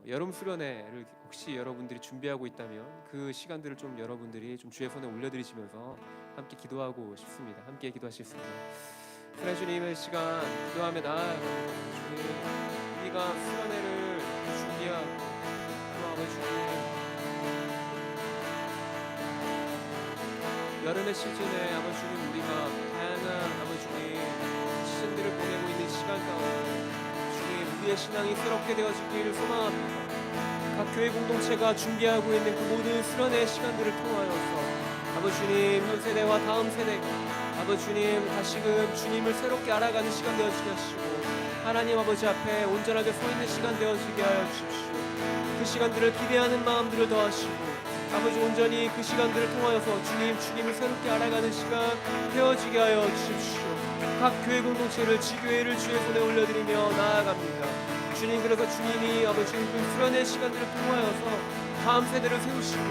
여름 수련회를 혹시 여러분들이 준비하고 있다면 그 시간들을 좀 여러분들이 좀 주의 손에 올려드리시면서 함께 기도하고 싶습니다. 함께 기도하시겠습니다. 하나님 주님의 시간 기도하며 주님, 우리가 수련회를 준비하고 또 아버지 주님 여름의 시즌에 아버지 주님 우리가 다양한 아버지 주님 시즌들을 보내고 있는 시간 가운데 주님 우리의 신앙이 새롭게 되어지기를 소망합니다. 각 교회 공동체가 준비하고 있는 그 모든 수련의 시간들을 통하여서 아버지 주님 현 세대와 다음 세대가 아버지 주님 다시금 주님을 새롭게 알아가는 시간 되어지게 하시고 하나님 아버지 앞에 온전하게 서 있는 시간 되어지게 하여 주십시오. 그 시간들을 기대하는 마음들을 더하시고 아버지 온전히 그 시간들을 통하여서 주님을 새롭게 알아가는 시간 되어지게 하여 주십시오. 각 교회 공동체를 지교회를 주의 손에 올려드리며 나아갑니다. 주님, 그래서 주님이 아버지 주님 그 수련의 시간들을 통하여서 다음 세대를 세우시고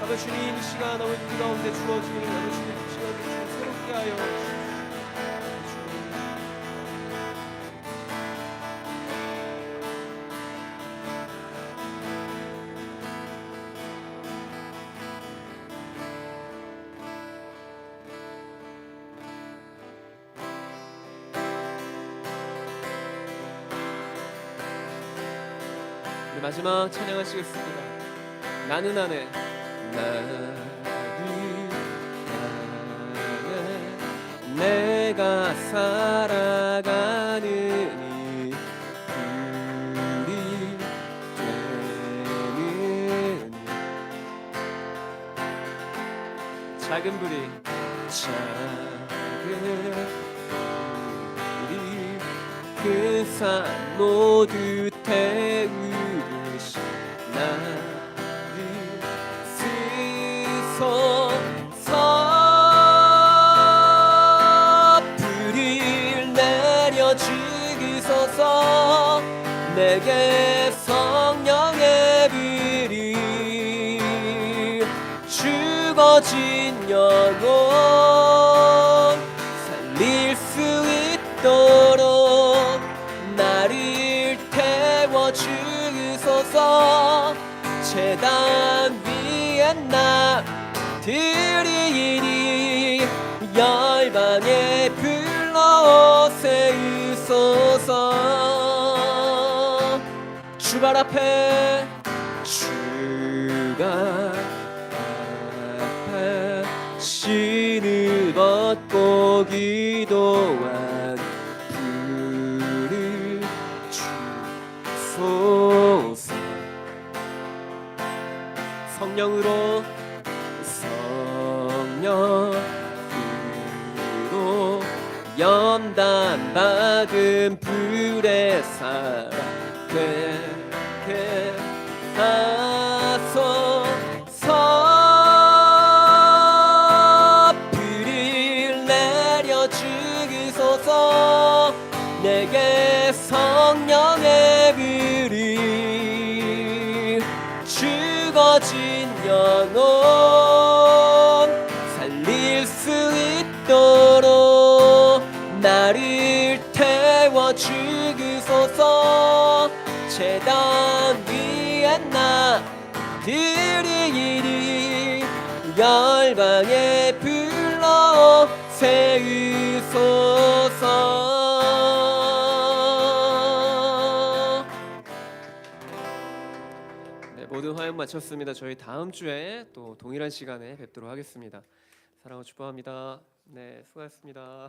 아버지 주님 이 시간 아버지 그 가운데 주어진 아버지 주님 그 시간을 새롭게 하여 주십시오. 마지막 찬양하시겠습니다. 나는 안에 내가 살아가는 이 불이 되는 작은 불이 그 산 모두 태우듯이 나를 쓰소서. 불을 내려 주소서. 내게 성령의 불이 죽어진 영혼 살릴 수 있도록 나를 태워주소서. 제단 위에 나 드리니 열방에 불러 세우소서. 주발 앞에 주가 앞에 신을 벗고 기도한 불을 주소서. 성령으로 연단 받은 불의 사람 되게 하소서. 불을 내려 주소서. 내게 성령의 불이 죽어진 영혼 살릴 수 있도록 나를 태워주소서. 제단 위에 나 드리니 열방에 불러 세우소서. 네, 모든 화연 마쳤습니다. 저희 다음 주에 또 동일한 시간에 뵙도록 하겠습니다. 사랑하고 축복합니다. 네, 수고하셨습니다.